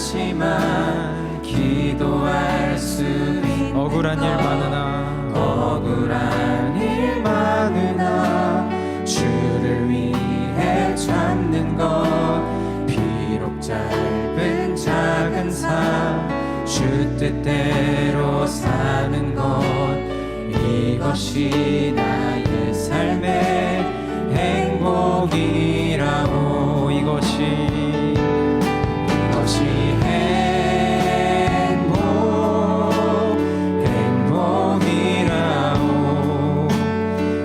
않지만 기도할 수 있는 억울한 일 많으나 억울한 일 많으나 주를 위해 참는 것 비록 짧은 작은 삶 주 뜻대로 사는 것 이것이 나의 삶의 행복이라고 이것이 행복이라고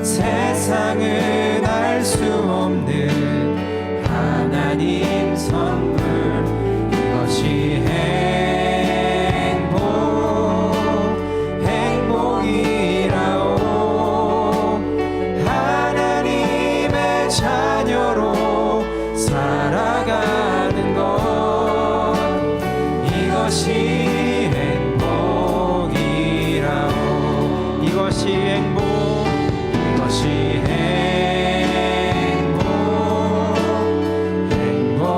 세상은 알 수 없는 하나님 선물 이것이 행복이라고 하나님의 자녀로 살아가는 것 이것이 행복이라고 이것이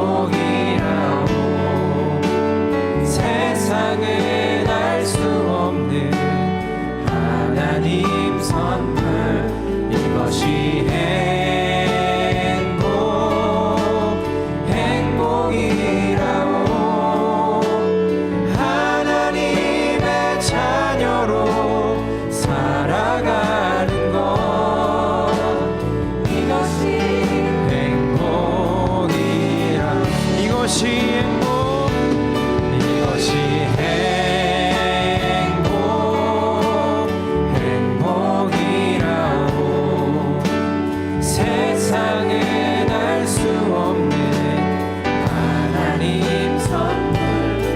행복이라고 세상은 알 수 없는 하나님 선물 이것이 행복이라고 하나님의 자녀로 살아가는 것 이것이 행복이라 이것이 행복이라고 세상은 알 수 없는 하나님 선물 이것이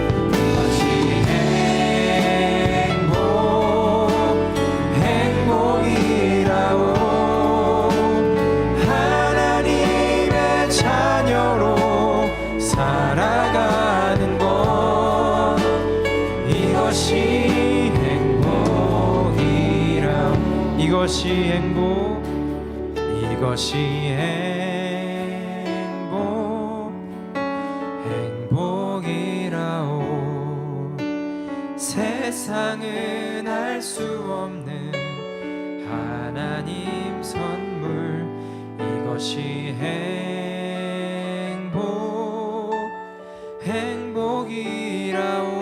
행복이라고 하나님의 자녀로 살아가는 것 이것이 행복이라고 이것이 행복이라고 세상은 알 수 없는 하나님 선물 이것이 행복이라고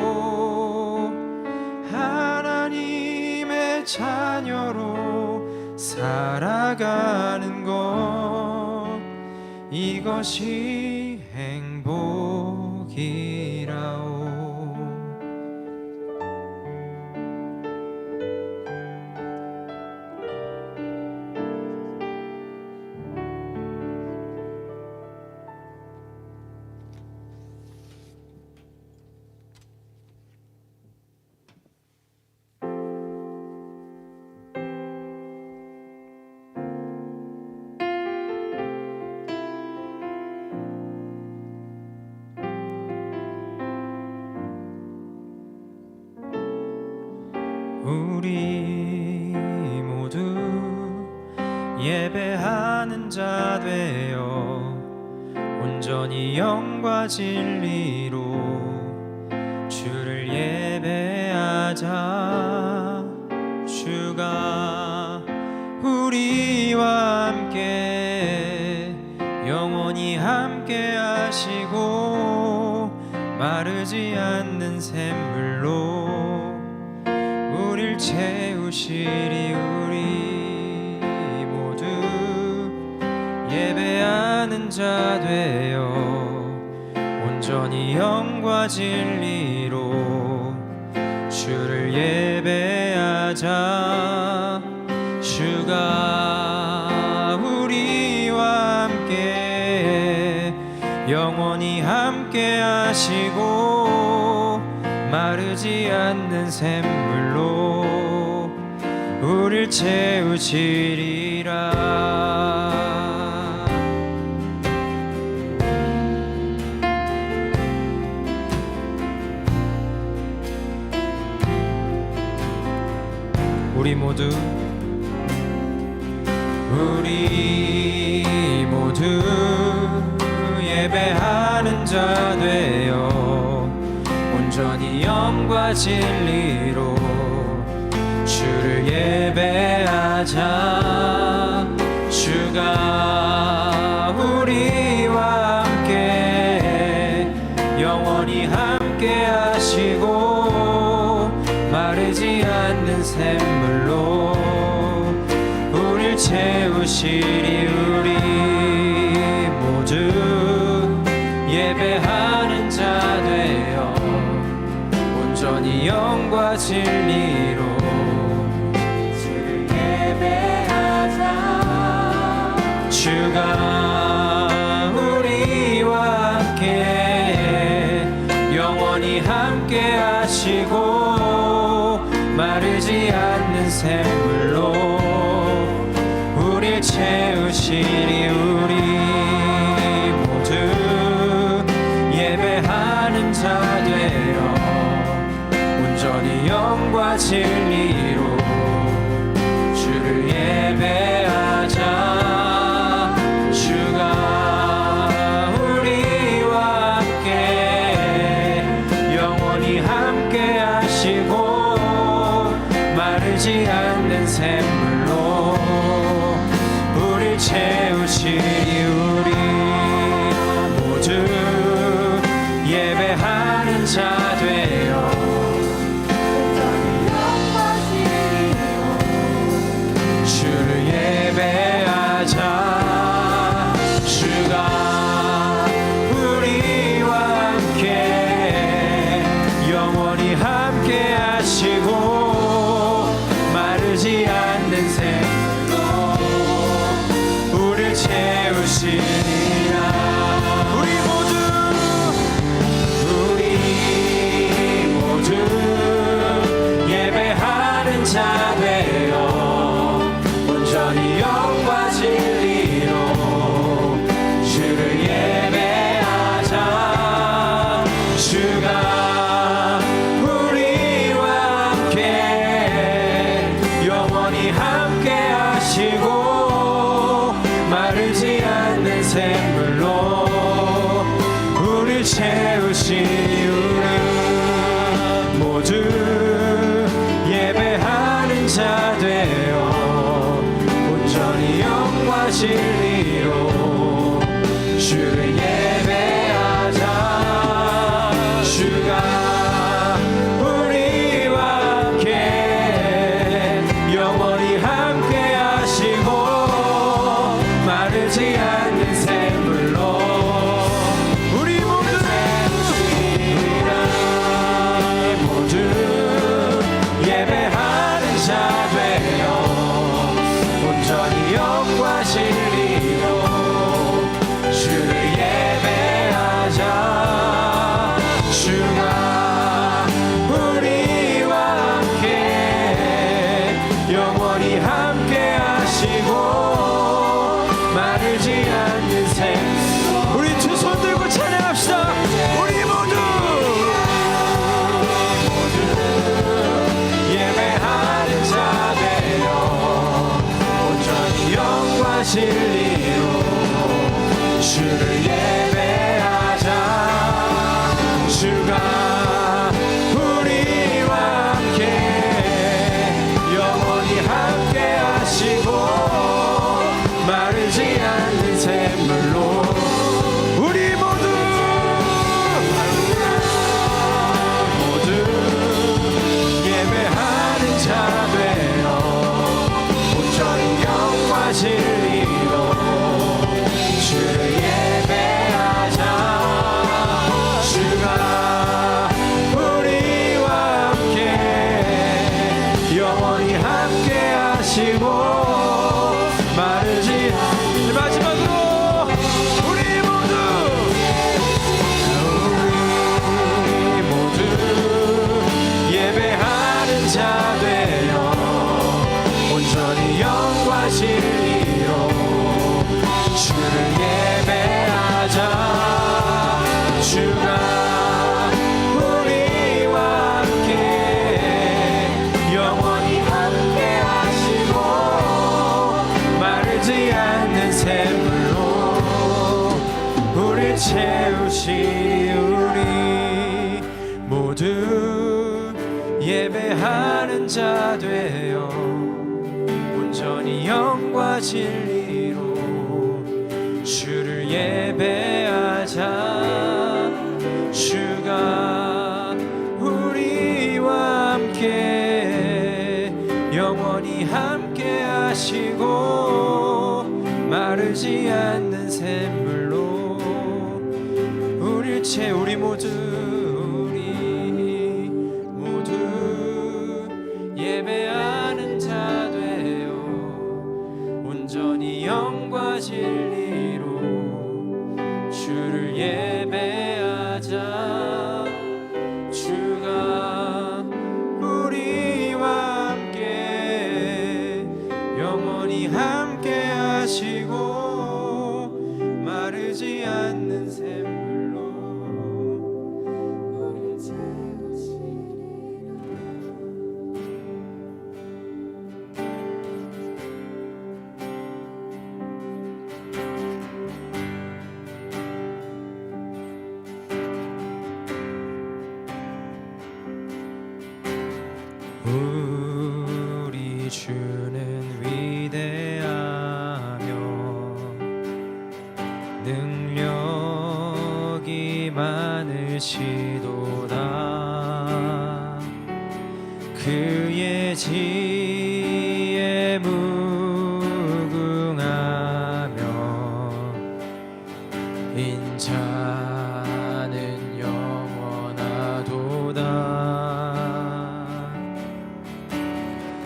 하나님의 자녀로 살아가는 것 이것이 행복이라고 우리 모두 예배하는 자 되어 온전히 영과 진리로 주를 예배하자 주가 우리와 함께 영원히 함께 하시고 마르지 않는 샘물로 우릴 채우시리 우리 모두 예배하는 자 되어 온전히 영과 진리로 주를 예배하자 주가 우리와 함께 영원히 함께 하시고 마르지 않는 샘물로 우릴 채우시리라 우리 모두 예배하는 자 되어 온전히 영과 진리로 주를 예배하자. 주가 우리와 함께 영원히 함께 하시고 마르지 않는 샘물로 우릴 채우시리. 우리 모두 예배하는 자 되어 온전히 영과 진리로 주를 예배하자. 주가 우리와 함께 영원히 함께 하시고 마르지 않는 샘물로 우릴 채우시리. 우리 모두 예배하는 자 되어 온전히 영과 진리로 주를 예배하자. 주가 우리와 함께 영원히 함께 하시고 마르지 않는 샘물로 우릴 채우시리. 우리 모두 예배하는 자 되어 주를 예배하자. 주가 우리와 함께 영원히 함께 하시고 마르지 않는 샘물로 우릴 채우시리라. 우리 모두 예배하는 자 되어 온전히 영과 진리로 주를 예배하자. 주가 우리와 함께 영원히 함께 하시고 마르지 않는 샘물로 우릴 채우시니. 우리 모두 예배하는 자 되어 온전히 영과 진리로 주를 예배하자. 주가 우리와 함께 영원히 함께 하시고 마르지 않는 샘물로 우리 모두 예배하는 자 되어 온전히 영과 진리로 주를 예배하자. 주가 우리와 함께 영원히 함께 하시고 마르지 않는 샘. 우리 두 손 들고 찬양합시다. 우리 모두 예배하는 자 되어 온전히 영과 진리로 주를 예배하자. 주가 우리와 함께 영원히 함께 하시고 마르지 않는 샘물로 우리 모두 예배하는 자 되어 온전히 영과 진리로 주를 예배하자. 주가 우리와 함께 영원히 함께 하시고 마르지. 마지막으로 우리 모두 예배하는 자 되어 온전히 영과 진리로 주를 예배하자. 주가 우리와 함께 영원히 함께 하시고 마르지 않는 샘물로 우릴 채우시. 우리 모두 모두 예배하는 자 되어 온전히 영과 진리로 주를 예배하자. 주가 우리와 함께 영원히 함께 하시고 마르지 않는 샘물로 우릴 채 우리 모두 예배하는 자 되어 온전히 영과 진리로 주를 예배하자. 주가 우리와 함께 영원히 함께 하시고 마르지 않는 샘물로 우릴 채우시리라. 우리 주는 위대하며 능력이 많으시도다. 그의 지혜 무궁하며 인자는 영원하도다.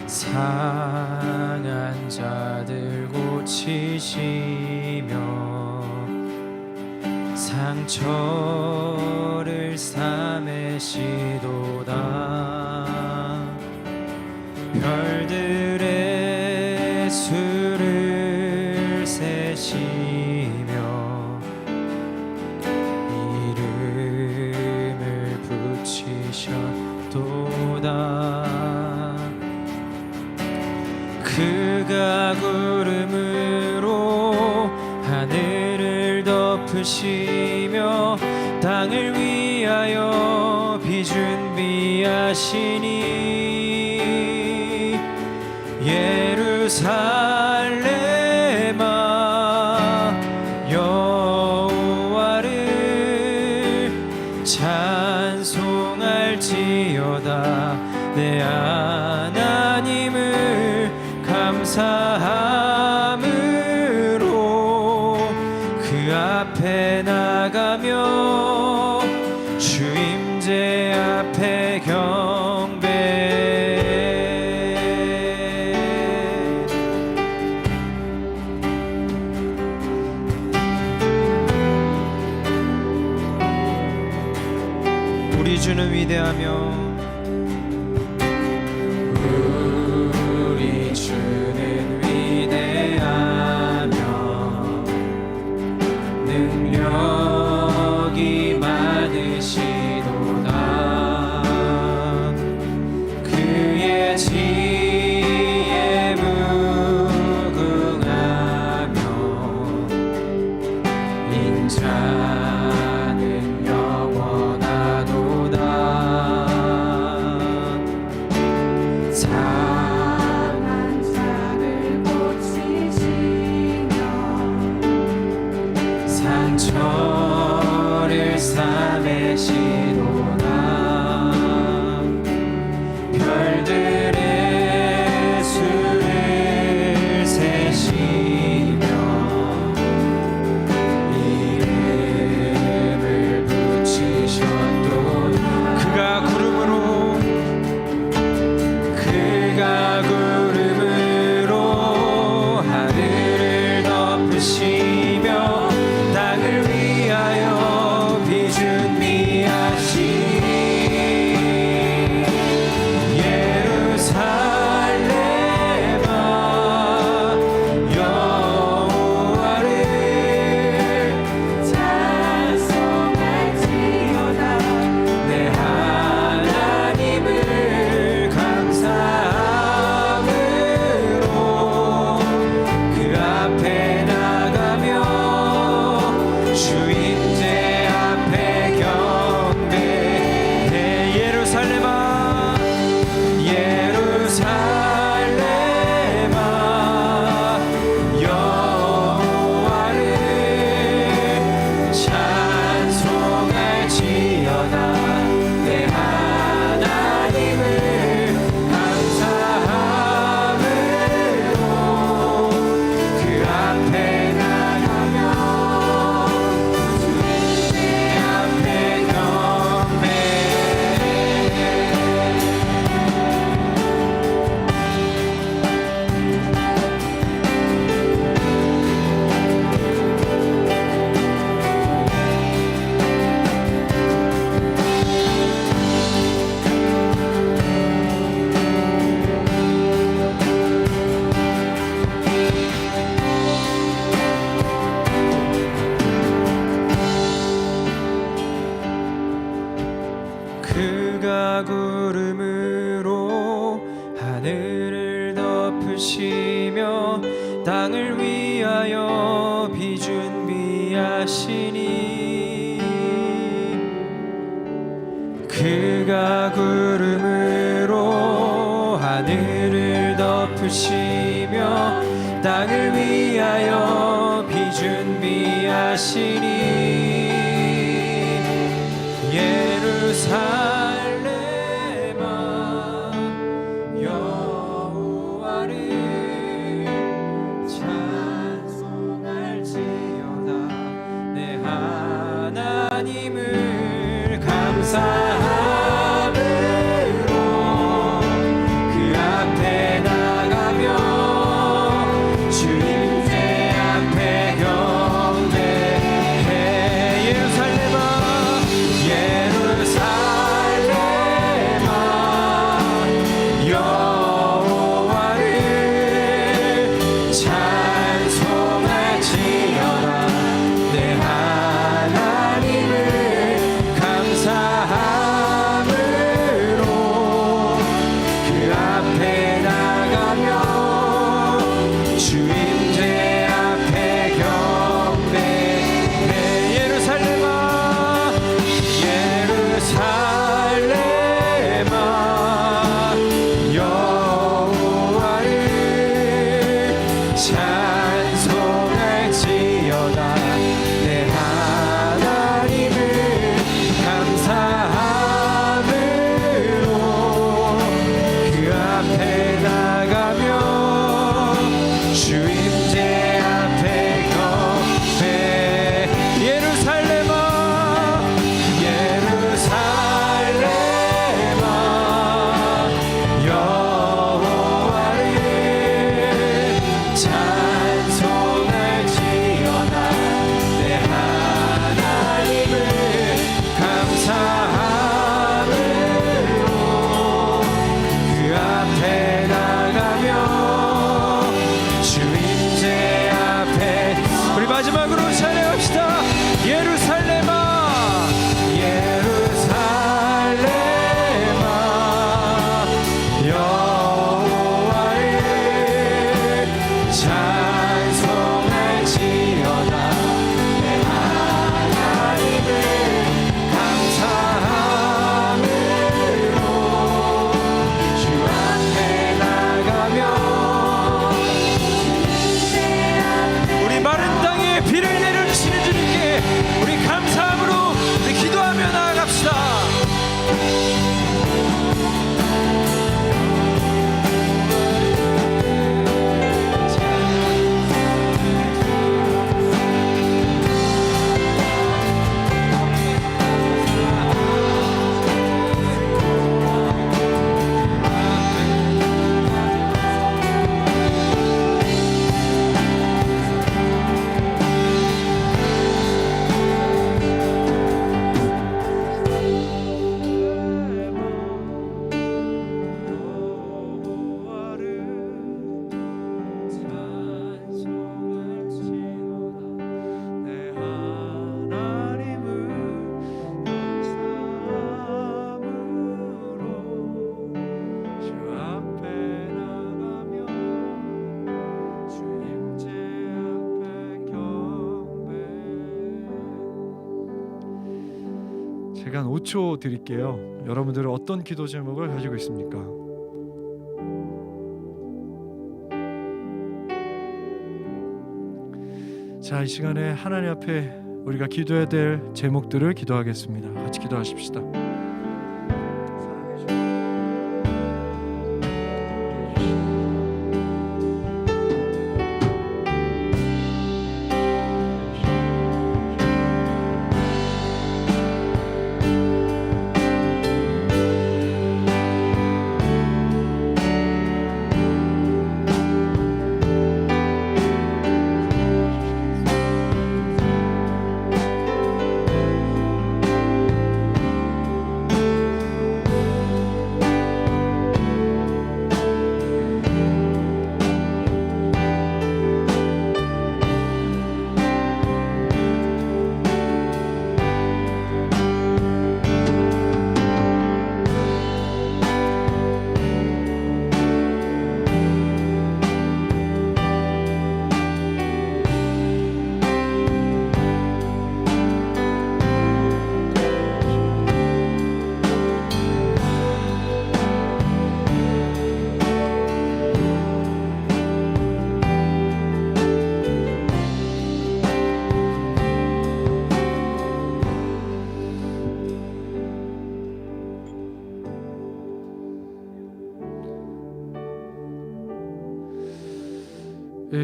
상한 자들 고치시며 상처를 싸매시도다. 별들의 수를 세시며 이름을 붙이셨도다. 그가 구름으로 하늘을 덮으시며 땅을 위하여 비 준비하시니 예루살렘아 여호와를 찬송할지어다. 내 하나님을 감사함으로 그 앞에 나가며 주 임재 앞에 경배. 우리 주는 위대하며 능력이 많으시도다. 그의 지혜 무궁하며 인자는 영원하도다. 상한 자를 고치시며 상처를 싸매시도다. 별들의 수를 세시며 이름을 붙이셨도다. 그가 구름으로 하늘을 덮으시며 땅을 위하여 비 준비하시 그가 구름으로 하늘을 덮으시며 땅을 위하여 비 준비하시니 그가 구름으로 하늘을 덮으시며 땅을 위하여 비 준비하시니 예루살렘아 여호와를 찬송할지어다 내 하나님을 감사함으로 그 앞에 나가며 주님의 앞에 경배해 예루살렘아 여호와를 찬송할지어다 내 하나님을 감사함으로 그 앞에 나가며 주임제 앞에 경배해 예루살렘아 예루살렘아 여호와를 찬송할지어다 내 하나님을 감사함으로 그 앞에 나가며 주임제 앞에 경배해 예루살렘아 예루살렘아 여호와를 찬송할지어다 내 하나님을 감사함으로 그 앞에 나가며 주임제 앞에 우리 마지막으로 찬양합시다 예루살렘아 예루살렘아 여호와를 찬송할지어다 내 하나님을 감사함으로 주 앞에 나가며 우리 마른 땅에 비를 내려주시는 주님께 우리 감사함으로 우리 기도하며 나아갑시다. 제가 한 5초 드릴게요. 여러분들은 어떤 기도 제목을 가지고 있습니까? 자, 이 시간에 하나님 앞에 우리가 기도해야 될 제목들을 기도하겠습니다. 같이 기도하십시다.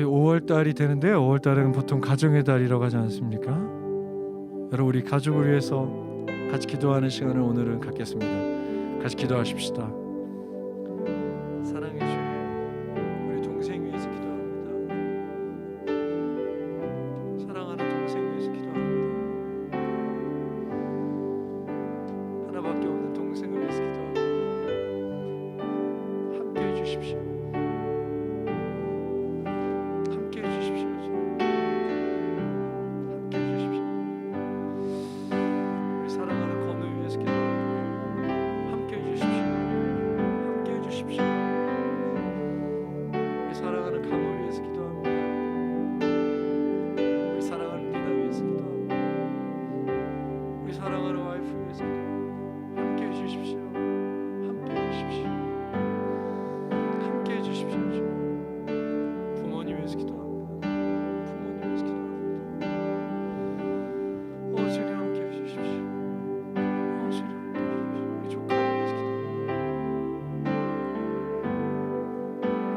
5월 달이 되는데요. 5월 달은 보통 가정의 달이라고 하지 않습니까? 여러분, 우리 가족을 위해서 같이 기도하는 시간을 오늘은 갖겠습니다. 같이 기도하십시다. 사랑해 주님, 우리 동생 위해서 기도합니다. 사랑하는 동생 위해서 기도합니다. 하나밖에 없는 동생을 위해서 기도합니다. 함께 해주십시오. 함께 해주십시오. 함께 해주십시오. 우리 사랑하는 건우 위해서 기도합니다. 함께 해주십시오. 함께 해주십시오. 우리 사랑하는 가모 위해서 기도합니다. 우리 사랑하는 리나 위해서 기도합니다. 우리 사랑하는 와이프 위해서 기도합니다. 함께 해주십시오. 함께 해주십시오. 함께 해주십시오. 부모님 위해서 기도합니다. 부모님 위해서 기도합니다. 주님 함께 해주십시오. 주님 함께 해주십시오. 우리 조카를 위해서 기도합니다.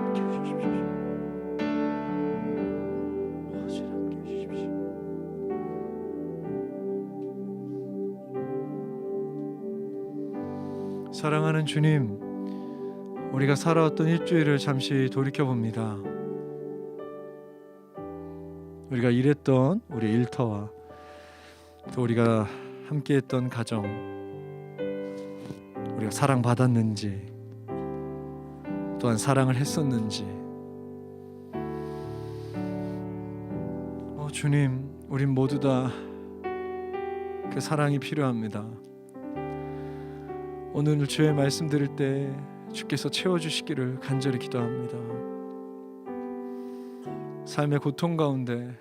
함께 해주십시오. 주님 함께 해주십시오. 사랑하는 주님, 우리가 살아왔던 일주일을 잠시 돌이켜 봅니다. 우리가 일했던 우리 일터와 또 우리가 함께했던 가정, 우리가 사랑받았는지 또한 사랑을 했었는지, 주님, 우린 모두 다 그 사랑이 필요합니다. 오늘 주의 말씀 들을 때 주께서 채워주시기를 간절히 기도합니다. 삶의 고통 가운데,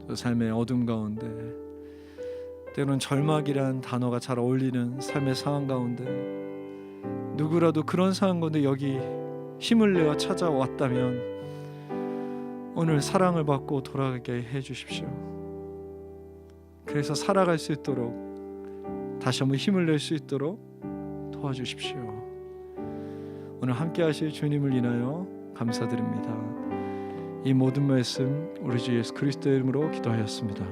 또 삶의 어둠 가운데, 때로는 절망이란 단어가 잘 어울리는 삶의 상황 가운데, 누구라도 그런 상황 가운데 여기 힘을 내어 찾아왔다면 오늘 사랑을 받고 돌아가게 해주십시오. 그래서 살아갈 수 있도록, 다시 한번 힘을 낼 수 있도록 도와주십시오. 오늘 함께 하실 주님을 인하여 감사드립니다. 이 모든 말씀 우리 주 예수 그리스도의 이름으로 기도하였습니다.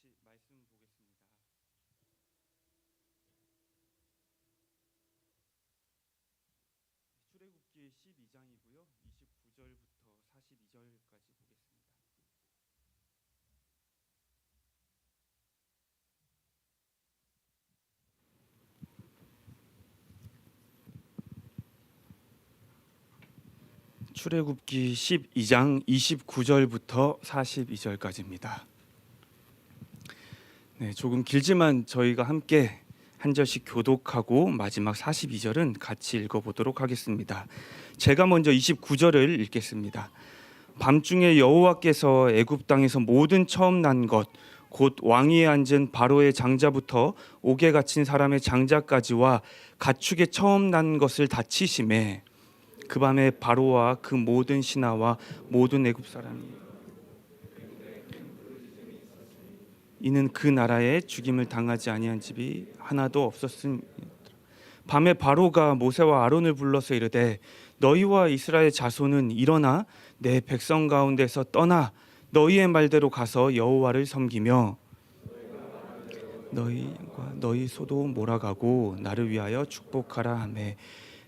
같이 말씀 보겠습니다. 출애굽기 12장이고요. 29절부터 42절까지 보겠습니다. 출애굽기 12장 29절부터 42절까지입니다. 네, 조금 길지만 저희가 함께 한 절씩 교독하고 마지막 42절은 같이 읽어보도록 하겠습니다. 제가 먼저 29절을 읽겠습니다. 밤중에 여호와께서 애굽 땅에서 모든 처음 난 것, 곧 왕위에 앉은 바로의 장자부터 옥에 갇힌 사람의 장자까지와 가축의 처음 난 것을 다 치심에 그 밤에 바로와 그 모든 신하와 모든 애굽 사람이 이는 그 나라에 죽임을 당하지 아니한 집이 하나도 없었습니다. 밤에 바로가 모세와 아론을 불러서 이르되 너희와 이스라엘 자손은 일어나 내 백성 가운데서 떠나 너희의 말대로 가서 여호와를 섬기며 너희과 너희 소도 몰아가고 나를 위하여 축복하라 하매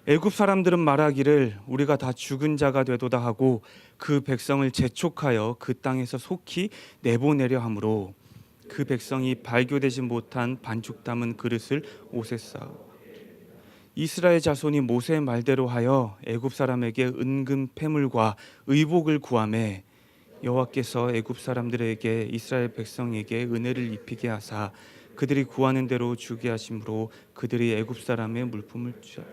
애굽 사람들은 말하기를 우리가 다 죽은 자가 되도다 하고 그 백성을 재촉하여 그 땅에서 속히 내보내려 하므로 그 백성이 발교되지 못한 반죽 담은 그릇을 옷에 싸고 이스라엘 자손이 모세의 말대로 하여 애굽 사람에게 은금 패물과 의복을 구하매 여호와께서 애굽 사람들에게 이스라엘 백성에게 은혜를 입히게 하사 그들이 구하는 대로 주게 하심으로 그들이 애굽 사람의 물품을 취하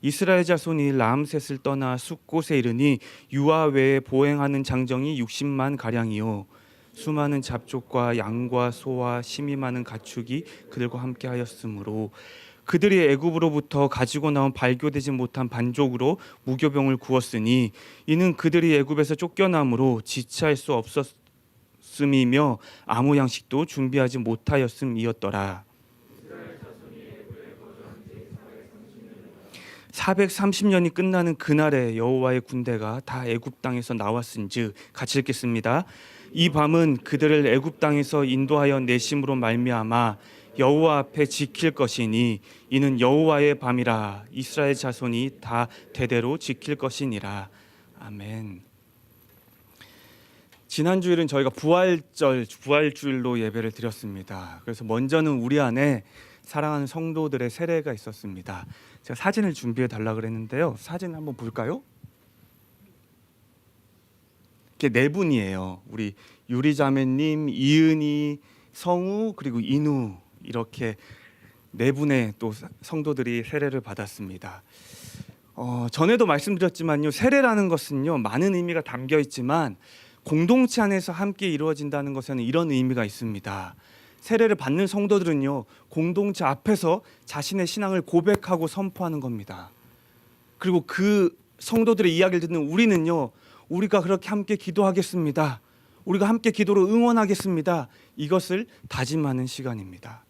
이스라엘 자손이 람셋을 떠나 숫곳에 이르니 유아 외에 보행하는 장정이 60만 가량이요 수많은 잡족과 양과 소와 심이 많은 가축이 그들과 함께 하였으므로 그들이 애굽으로부터 가지고 나온 발교되지 못한 반족으로 무교병을 구웠으니 이는 그들이 애굽에서 쫓겨남으로 지체할 수 없었음이며 아무 양식도 준비하지 못하였음이었더라. 430년이 끝나는 그날에 여호와의 군대가 다 애굽 땅에서 나왔은즉, 같이 읽겠습니다. 이 밤은 그들을 애굽 땅에서 인도하여 내심으로 말미암아 여호와 앞에 지킬 것이니 이는 여호와의 밤이라. 이스라엘 자손이 다 대대로 지킬 것이니라. 아멘. 지난 주일은 저희가 부활주일로 예배를 드렸습니다. 그래서 먼저는 우리 안에 사랑하는 성도들의 세례가 있었습니다. 제가 사진을 준비해 달라 그랬는데요. 사진 한번 볼까요? 이게 네 분이에요. 우리 유리자매님, 이은이, 성우, 그리고 인우, 이렇게 네 분의 또 성도들이 세례를 받았습니다. 전에도 말씀드렸지만요, 세례라는 것은요 많은 의미가 담겨 있지만 공동체 안에서 함께 이루어진다는 것에는 이런 의미가 있습니다. 세례를 받는 성도들은요 공동체 앞에서 자신의 신앙을 고백하고 선포하는 겁니다. 그리고 그 성도들의 이야기를 듣는 우리는요, 우리가 그렇게 함께 기도하겠습니다, 우리가 함께 기도로 응원하겠습니다, 이것을 다짐하는 시간입니다.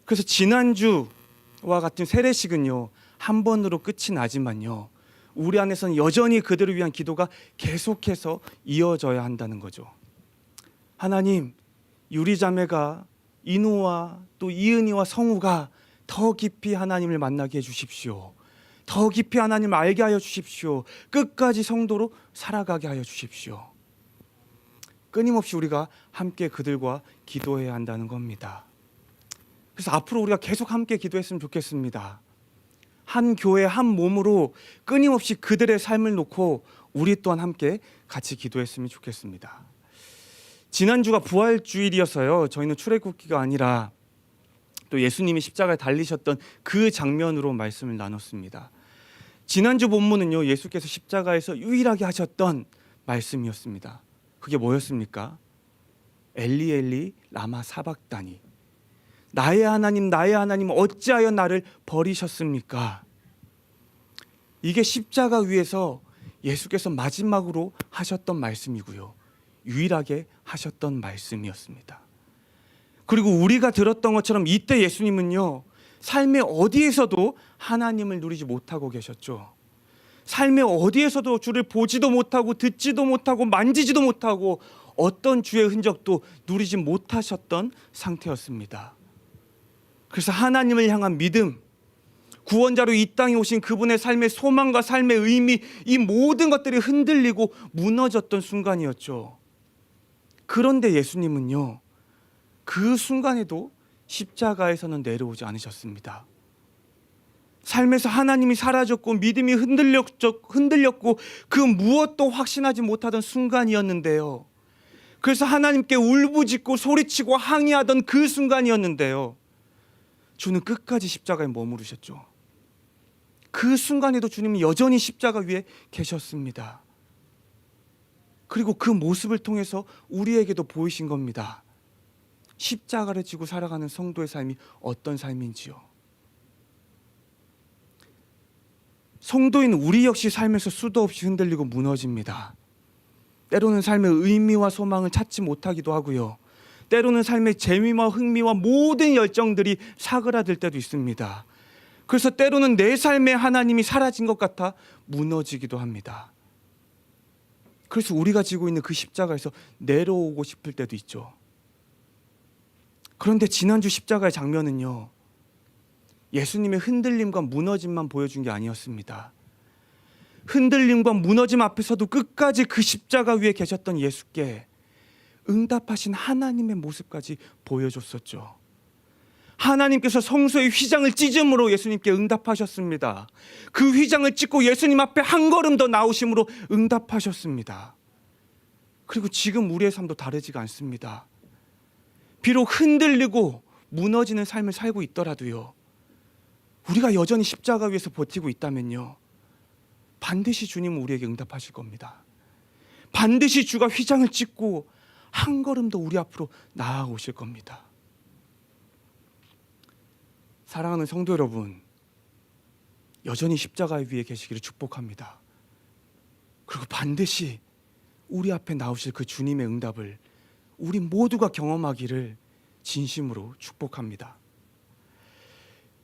그래서 지난주와 같은 세례식은요 한 번으로 끝이 나지만요, 우리 안에서는 여전히 그들을 위한 기도가 계속해서 이어져야 한다는 거죠. 하나님, 유리자매가, 인우와 또 이은이와 성우가 더 깊이 하나님을 만나게 해주십시오. 더 깊이 하나님을 알게 하여 주십시오. 끝까지 성도로 살아가게 하여 주십시오. 끊임없이 우리가 함께 그들과 기도해야 한다는 겁니다. 그래서 앞으로 우리가 계속 함께 기도했으면 좋겠습니다. 한 교회 한 몸으로 끊임없이 그들의 삶을 놓고 우리 또한 함께 같이 기도했으면 좋겠습니다. 지난주가 부활주일이어서요, 저희는 출애굽기가 아니라 또 예수님이 십자가에 달리셨던 그 장면으로 말씀을 나눴습니다. 지난주 본문은요, 예수께서 십자가에서 유일하게 하셨던 말씀이었습니다. 그게 뭐였습니까? 엘리 엘리 라마 사박다니, 나의 하나님 어찌하여 나를 버리셨습니까? 이게 십자가 위에서 예수께서 마지막으로 하셨던 말씀이고요, 유일하게 하셨던 말씀이었습니다. 그리고 우리가 들었던 것처럼 이때 예수님은요, 삶의 어디에서도 하나님을 누리지 못하고 계셨죠. 삶의 어디에서도 주를 보지도 못하고 듣지도 못하고 만지지도 못하고 어떤 주의 흔적도 누리지 못하셨던 상태였습니다. 그래서 하나님을 향한 믿음, 구원자로 이 땅에 오신 그분의 삶의 소망과 삶의 의미, 이 모든 것들이 흔들리고 무너졌던 순간이었죠. 그런데 예수님은요, 그 순간에도 십자가에서는 내려오지 않으셨습니다. 삶에서 하나님이 사라졌고 믿음이 흔들렸고 그 무엇도 확신하지 못하던 순간이었는데요. 그래서 하나님께 울부짖고 소리치고 항의하던 그 순간이었는데요, 주는 끝까지 십자가에 머무르셨죠. 그 순간에도 주님은 여전히 십자가 위에 계셨습니다. 그리고 그 모습을 통해서 우리에게도 보이신 겁니다. 십자가를 지고 살아가는 성도의 삶이 어떤 삶인지요. 성도인 우리 역시 삶에서 수도 없이 흔들리고 무너집니다. 때로는 삶의 의미와 소망을 찾지 못하기도 하고요, 때로는 삶의 재미와 흥미와 모든 열정들이 사그라들 때도 있습니다. 그래서 때로는 내 삶에 하나님이 사라진 것 같아 무너지기도 합니다. 그래서 우리가 지고 있는 그 십자가에서 내려오고 싶을 때도 있죠. 그런데 지난주 십자가의 장면은요, 예수님의 흔들림과 무너짐만 보여준 게 아니었습니다. 흔들림과 무너짐 앞에서도 끝까지 그 십자가 위에 계셨던 예수께 응답하신 하나님의 모습까지 보여줬었죠. 하나님께서 성소의 휘장을 찢음으로 예수님께 응답하셨습니다. 그 휘장을 찢고 예수님 앞에 한 걸음 더 나오심으로 응답하셨습니다. 그리고 지금 우리의 삶도 다르지가 않습니다. 비록 흔들리고 무너지는 삶을 살고 있더라도요, 우리가 여전히 십자가 위에서 버티고 있다면요, 반드시 주님은 우리에게 응답하실 겁니다. 반드시 주가 휘장을 찢고 한 걸음 더 우리 앞으로 나아오실 겁니다. 사랑하는 성도 여러분, 여전히 십자가 위에 계시기를 축복합니다. 그리고 반드시 우리 앞에 나오실 그 주님의 응답을 우리 모두가 경험하기를 진심으로 축복합니다.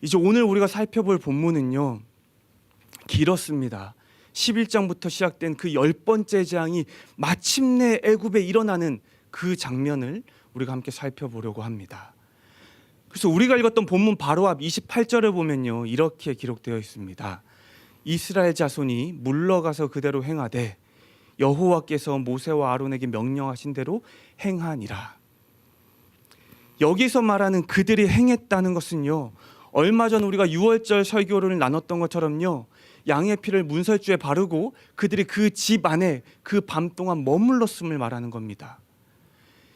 이제 오늘 우리가 살펴볼 본문은요, 길었습니다. 11장부터 시작된 그 10번째 재앙이 마침내 애굽에 일어나는 그 장면을 우리가 함께 살펴보려고 합니다. 그래서 우리가 읽었던 본문 바로 앞 28절을 보면요, 이렇게 기록되어 있습니다. 이스라엘 자손이 물러가서 그대로 행하되 여호와께서 모세와 아론에게 명령하신 대로 행하니라. 여기서 말하는 그들이 행했다는 것은요, 얼마 전 우리가 유월절 설교를 나눴던 것처럼요, 양의 피를 문설주에 바르고 그들이 그 집 안에 그 밤 동안 머물렀음을 말하는 겁니다.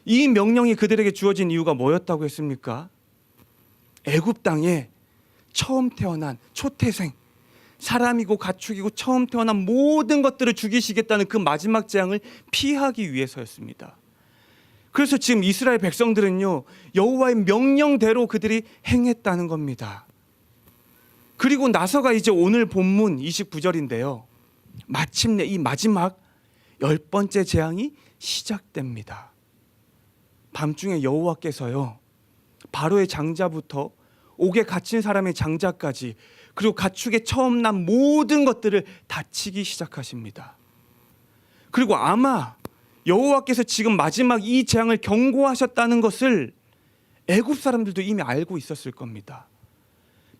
이 명령이 그들에게 주어진 이유가 뭐였다고 했습니까? 애굽 땅에 처음 태어난 초태생, 사람이고 가축이고 처음 태어난 모든 것들을 죽이시겠다는 그 마지막 재앙을 피하기 위해서였습니다. 그래서 지금 이스라엘 백성들은요, 여호와의 명령대로 그들이 행했다는 겁니다. 그리고 나서가 이제 오늘 본문 29절인데요, 마침내 이 마지막 10번째 재앙이 시작됩니다. 밤중에 여호와께서요, 바로의 장자부터 옥에 갇힌 사람의 장자까지, 그리고 가축에 처음 난 모든 것들을 다치기 시작하십니다. 그리고 아마 여호와께서 지금 마지막 이 재앙을 경고하셨다는 것을 애굽 사람들도 이미 알고 있었을 겁니다.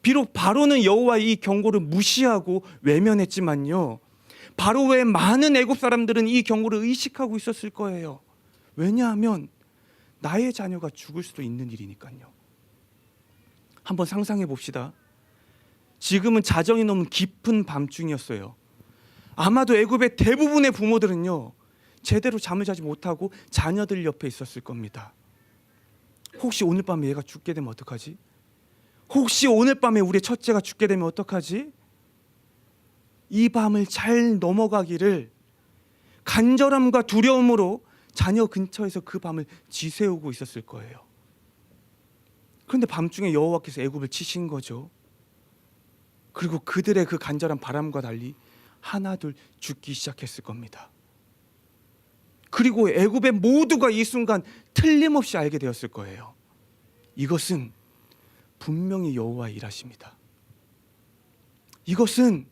비록 바로는 여호와의 이 경고를 무시하고 외면했지만요, 바로 외에 많은 애굽 사람들은 이 경고를 의식하고 있었을 거예요. 왜냐하면 나의 자녀가 죽을 수도 있는 일이니까요. 한번 상상해 봅시다. 지금은 자정이 너무 깊은 밤중이었어요. 아마도 애굽의 대부분의 부모들은요, 제대로 잠을 자지 못하고 자녀들 옆에 있었을 겁니다. 혹시 오늘 밤에 얘가 죽게 되면 어떡하지? 혹시 오늘 밤에 우리 첫째가 죽게 되면 어떡하지? 이 밤을 잘 넘어가기를 간절함과 두려움으로 자녀 근처에서 그 밤을 지새우고 있었을 거예요. 그런데 밤중에 여호와께서 애굽을 치신 거죠. 그리고 그들의 그 간절한 바람과 달리 하나둘 죽기 시작했을 겁니다. 그리고 애굽의 모두가 이 순간 틀림없이 알게 되었을 거예요. 이것은 분명히 여호와의 일하십니다. 이것은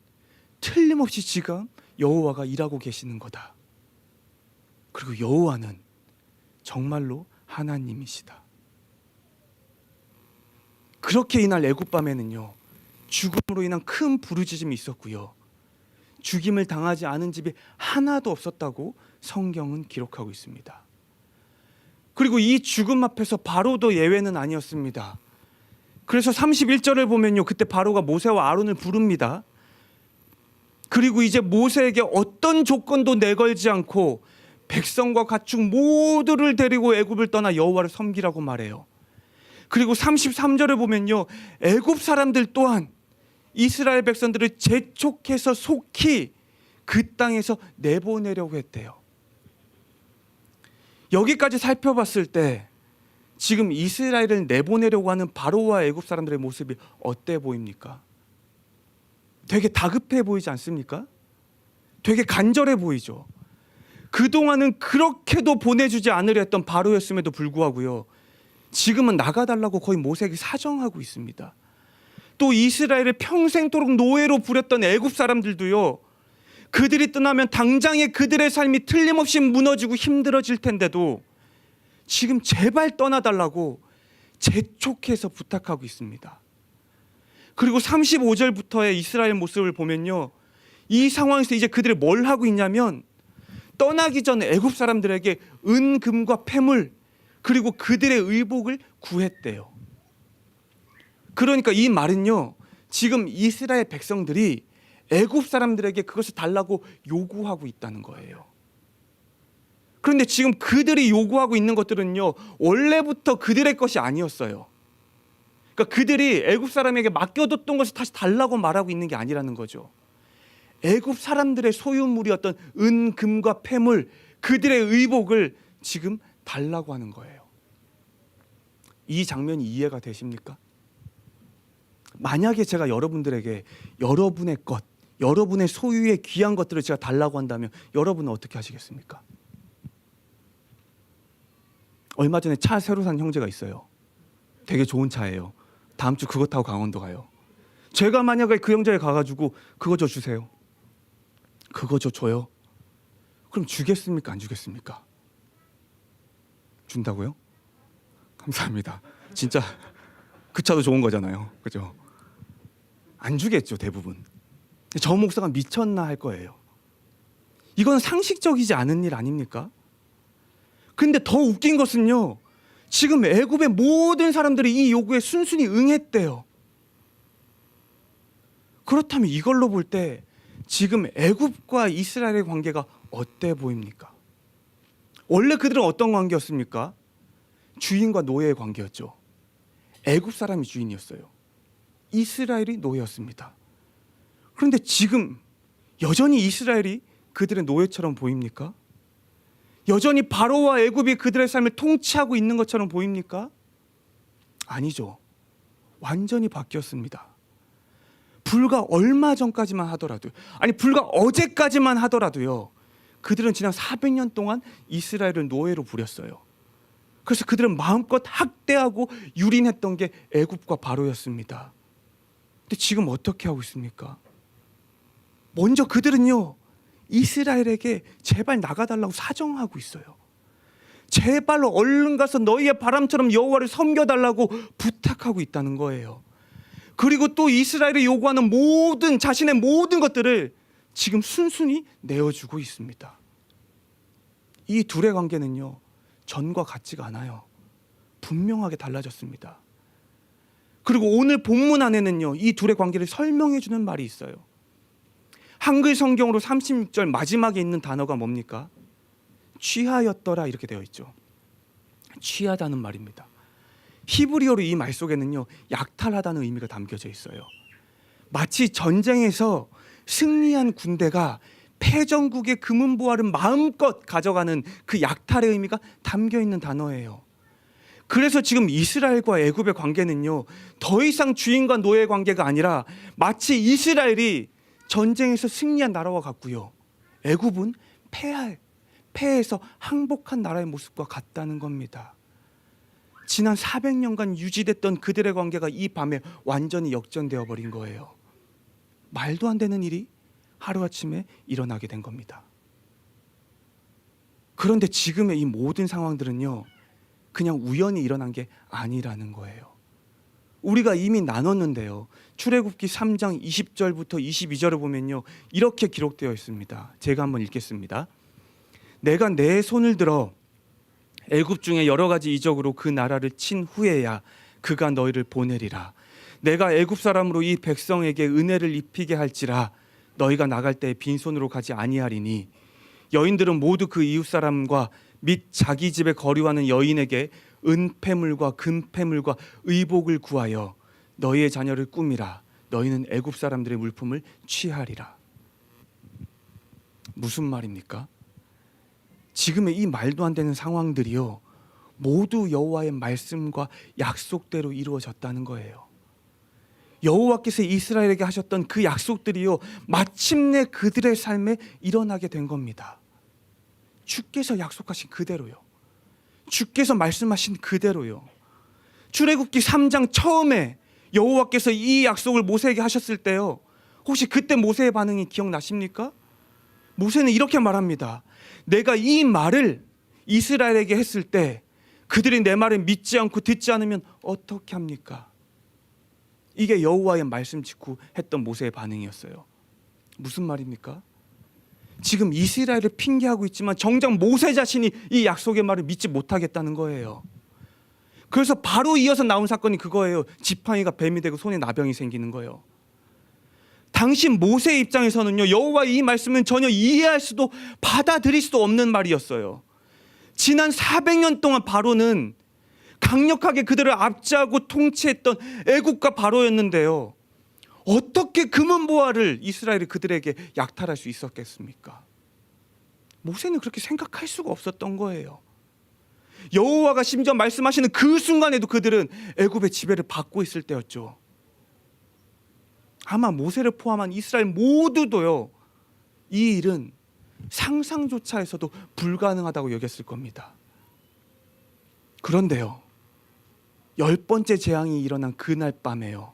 틀림없이 지금 여호와가 일하고 계시는 거다. 그리고 여호와는 정말로 하나님이시다. 그렇게 이날 애굽 밤에는요, 죽음으로 인한 큰 부르짖음이 있었고요, 죽임을 당하지 않은 집이 하나도 없었다고 성경은 기록하고 있습니다. 그리고 이 죽음 앞에서 바로도 예외는 아니었습니다. 그래서 31절을 보면요, 그때 바로가 모세와 아론을 부릅니다. 그리고 이제 모세에게 어떤 조건도 내걸지 않고 백성과 가축 모두를 데리고 애굽을 떠나 여호와를 섬기라고 말해요. 그리고 33절을 보면요, 애굽 사람들 또한 이스라엘 백성들을 재촉해서 속히 그 땅에서 내보내려고 했대요. 여기까지 살펴봤을 때 지금 이스라엘을 내보내려고 하는 바로와 애굽 사람들의 모습이 어때 보입니까? 되게 다급해 보이지 않습니까? 되게 간절해 보이죠. 그동안은 그렇게도 보내주지 않으려 했던 바로였음에도 불구하고요, 지금은 나가달라고 거의 모세에게 사정하고 있습니다. 또 이스라엘을 평생토록 노예로 부렸던 애굽 사람들도요, 그들이 떠나면 당장에 그들의 삶이 틀림없이 무너지고 힘들어질 텐데도 지금 제발 떠나달라고 재촉해서 부탁하고 있습니다. 그리고 35절부터의 이스라엘 모습을 보면요, 이 상황에서 이제 그들이 뭘 하고 있냐면 떠나기 전에 애굽 사람들에게 은금과 폐물, 그리고 그들의 의복을 구했대요. 그러니까 이 말은요, 지금 이스라엘 백성들이 애굽 사람들에게 그것을 달라고 요구하고 있다는 거예요. 그런데 지금 그들이 요구하고 있는 것들은요, 원래부터 그들의 것이 아니었어요. 그러니까 그들이 애굽 사람에게 맡겨뒀던 것을 다시 달라고 말하고 있는 게 아니라는 거죠. 애굽 사람들의 소유물이었던 은, 금과 폐물, 그들의 의복을 지금 달라고 하는 거예요. 이 장면이 이해가 되십니까? 만약에 제가 여러분들에게 여러분의 것, 여러분의 소유의 귀한 것들을 제가 달라고 한다면 여러분은 어떻게 하시겠습니까? 얼마 전에 차 새로 산 형제가 있어요. 되게 좋은 차예요. 다음 주 그거 타고 강원도 가요. 제가 만약에 그 형제에 가가지고 그거 저 주세요. 그거 저 줘요. 그럼 주겠습니까? 안 주겠습니까? 준다고요? 감사합니다. 진짜 그 차도 좋은 거잖아요. 그죠? 안 주겠죠, 대부분. 저 목사가 미쳤나 할 거예요. 이건 상식적이지 않은 일 아닙니까? 근데 더 웃긴 것은요, 지금 애굽의 모든 사람들이 이 요구에 순순히 응했대요. 그렇다면 이걸로 볼 때 지금 애굽과 이스라엘의 관계가 어때 보입니까? 원래 그들은 어떤 관계였습니까? 주인과 노예의 관계였죠. 애굽 사람이 주인이었어요. 이스라엘이 노예였습니다. 그런데 지금 여전히 이스라엘이 그들의 노예처럼 보입니까? 여전히 바로와 애굽이 그들의 삶을 통치하고 있는 것처럼 보입니까? 아니죠. 완전히 바뀌었습니다. 불과 얼마 전까지만 하더라도, 아니 불과 어제까지만 하더라도요, 그들은 지난 400년 동안 이스라엘을 노예로 부렸어요. 그래서 그들은 마음껏 학대하고 유린했던 게 애굽과 바로였습니다. 근데 지금 어떻게 하고 있습니까? 먼저 그들은요, 이스라엘에게 제발 나가달라고 사정하고 있어요. 제발 얼른 가서 너희의 바람처럼 여호와를 섬겨달라고 부탁하고 있다는 거예요. 그리고 또 이스라엘이 요구하는 모든 자신의 모든 것들을 지금 순순히 내어주고 있습니다. 이 둘의 관계는요, 전과 같지가 않아요. 분명하게 달라졌습니다. 그리고 오늘 본문 안에는요, 이 둘의 관계를 설명해 주는 말이 있어요. 한글 성경으로 36절 마지막에 있는 단어가 뭡니까? 취하였더라 이렇게 되어 있죠. 취하다는 말입니다. 히브리어로 이 말 속에는요, 약탈하다는 의미가 담겨져 있어요. 마치 전쟁에서 승리한 군대가 패전국의 금은보화를 마음껏 가져가는 그 약탈의 의미가 담겨 있는 단어예요. 그래서 지금 이스라엘과 애굽의 관계는요, 더 이상 주인과 노예의 관계가 아니라 마치 이스라엘이 전쟁에서 승리한 나라와 같고요, 애굽은 패해서 항복한 나라의 모습과 같다는 겁니다. 지난 400년간 유지됐던 그들의 관계가 이 밤에 완전히 역전되어 버린 거예요. 말도 안 되는 일이 하루아침에 일어나게 된 겁니다. 그런데 지금의 이 모든 상황들은요, 그냥 우연히 일어난 게 아니라는 거예요. 우리가 이미 나눴는데요, 출애굽기 3장 20절부터 22절을 보면요, 이렇게 기록되어 있습니다. 제가 한번 읽겠습니다. 내가 내 손을 들어 애굽 중에 여러 가지 이적으로 그 나라를 친 후에야 그가 너희를 보내리라. 내가 애굽 사람으로 이 백성에게 은혜를 입히게 할지라 너희가 나갈 때 빈손으로 가지 아니하리니 여인들은 모두 그 이웃 사람과 및 자기 집에 거류하는 여인에게 은폐물과 금폐물과 의복을 구하여 너희의 자녀를 꾸미라. 너희는 애굽 사람들의 물품을 취하리라. 무슨 말입니까? 지금의 이 말도 안 되는 상황들이요, 모두 여호와의 말씀과 약속대로 이루어졌다는 거예요. 여호와께서 이스라엘에게 하셨던 그 약속들이요, 마침내 그들의 삶에 일어나게 된 겁니다. 주께서 약속하신 그대로요. 주께서 말씀하신 그대로요. 출애굽기 3장 처음에 여호와께서 이 약속을 모세에게 하셨을 때요, 혹시 그때 모세의 반응이 기억나십니까? 모세는 이렇게 말합니다. 내가 이 말을 이스라엘에게 했을 때 그들이 내 말을 믿지 않고 듣지 않으면 어떻게 합니까? 이게 여호와의 말씀 직후 했던 모세의 반응이었어요. 무슨 말입니까? 지금 이스라엘을 핑계하고 있지만 정작 모세 자신이 이 약속의 말을 믿지 못하겠다는 거예요. 그래서 바로 이어서 나온 사건이 그거예요. 지팡이가 뱀이 되고 손에 나병이 생기는 거예요. 당시 모세의 입장에서는요, 여호와의 이 말씀은 전혀 이해할 수도 받아들일 수도 없는 말이었어요. 지난 400년 동안 바로는 강력하게 그들을 압제하고 통치했던 애국과 바로였는데요, 어떻게 금은보화를 이스라엘이 그들에게 약탈할 수 있었겠습니까? 모세는 그렇게 생각할 수가 없었던 거예요. 여호와가 심지어 말씀하시는 그 순간에도 그들은 애굽의 지배를 받고 있을 때였죠. 아마 모세를 포함한 이스라엘 모두도요, 이 일은 상상조차 해서도 불가능하다고 여겼을 겁니다. 그런데요, 10번째 재앙이 일어난 그날 밤에요,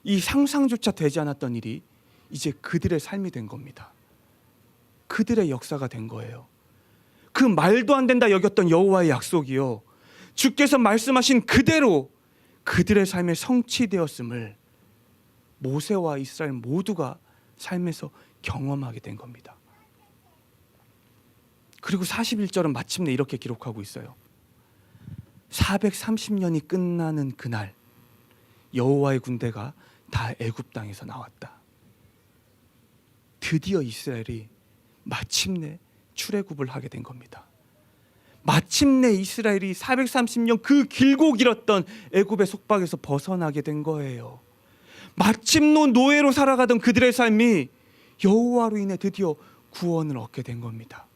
이 상상조차 되지 않았던 일이 이제 그들의 삶이 된 겁니다. 그들의 역사가 된 거예요. 그 말도 안 된다 여겼던 여호와의 약속이요, 주께서 말씀하신 그대로 그들의 삶에 성취되었음을 모세와 이스라엘 모두가 삶에서 경험하게 된 겁니다. 그리고 41절은 마침내 이렇게 기록하고 있어요. 430년이 끝나는 그날 여호와의 군대가 다 애굽 땅에서 나왔다. 드디어 이스라엘이 마침내 출애굽을 하게 된 겁니다. 마침내 이스라엘이 430년 그 길고 길었던 애굽의 속박에서 벗어나게 된 거예요. 마침내 노예로 살아가던 그들의 삶이 여호와로 인해 드디어 구원을 얻게 된 겁니다.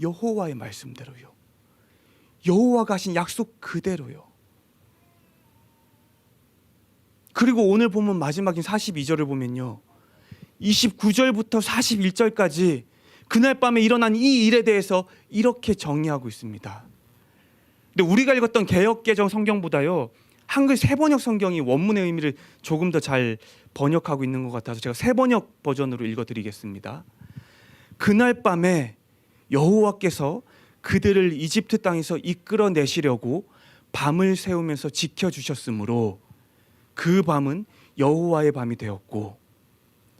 여호와의 말씀대로요, 여호와가 하신 약속 그대로요. 그리고 오늘 보면 마지막인 42절을 보면요, 29절부터 41절까지 그날 밤에 일어난 이 일에 대해서 이렇게 정의하고 있습니다. 근데 우리가 읽었던 개역개정 성경보다요, 한글 새번역 성경이 원문의 의미를 조금 더 잘 번역하고 있는 것 같아서 제가 새번역 버전으로 읽어드리겠습니다. 그날 밤에 여호와께서 그들을 이집트 땅에서 이끌어내시려고 밤을 새우면서 지켜주셨으므로 그 밤은 여호와의 밤이 되었고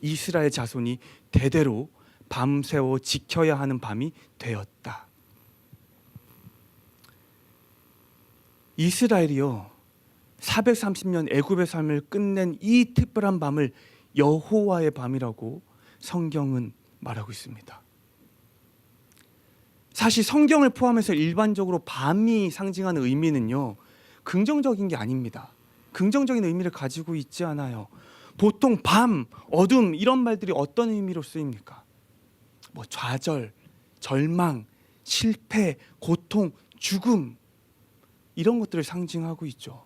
이스라엘 자손이 대대로 밤새워 지켜야 하는 밤이 되었다. 이스라엘이요, 430년 애굽의 삶을 끝낸 이 특별한 밤을 여호와의 밤이라고 성경은 말하고 있습니다. 사실 성경을 포함해서 일반적으로 밤이 상징하는 의미는요, 긍정적인 게 아닙니다. 긍정적인 의미를 가지고 있지 않아요. 보통 밤, 어둠 이런 말들이 어떤 의미로 쓰입니까? 뭐 좌절, 절망, 실패, 고통, 죽음 이런 것들을 상징하고 있죠.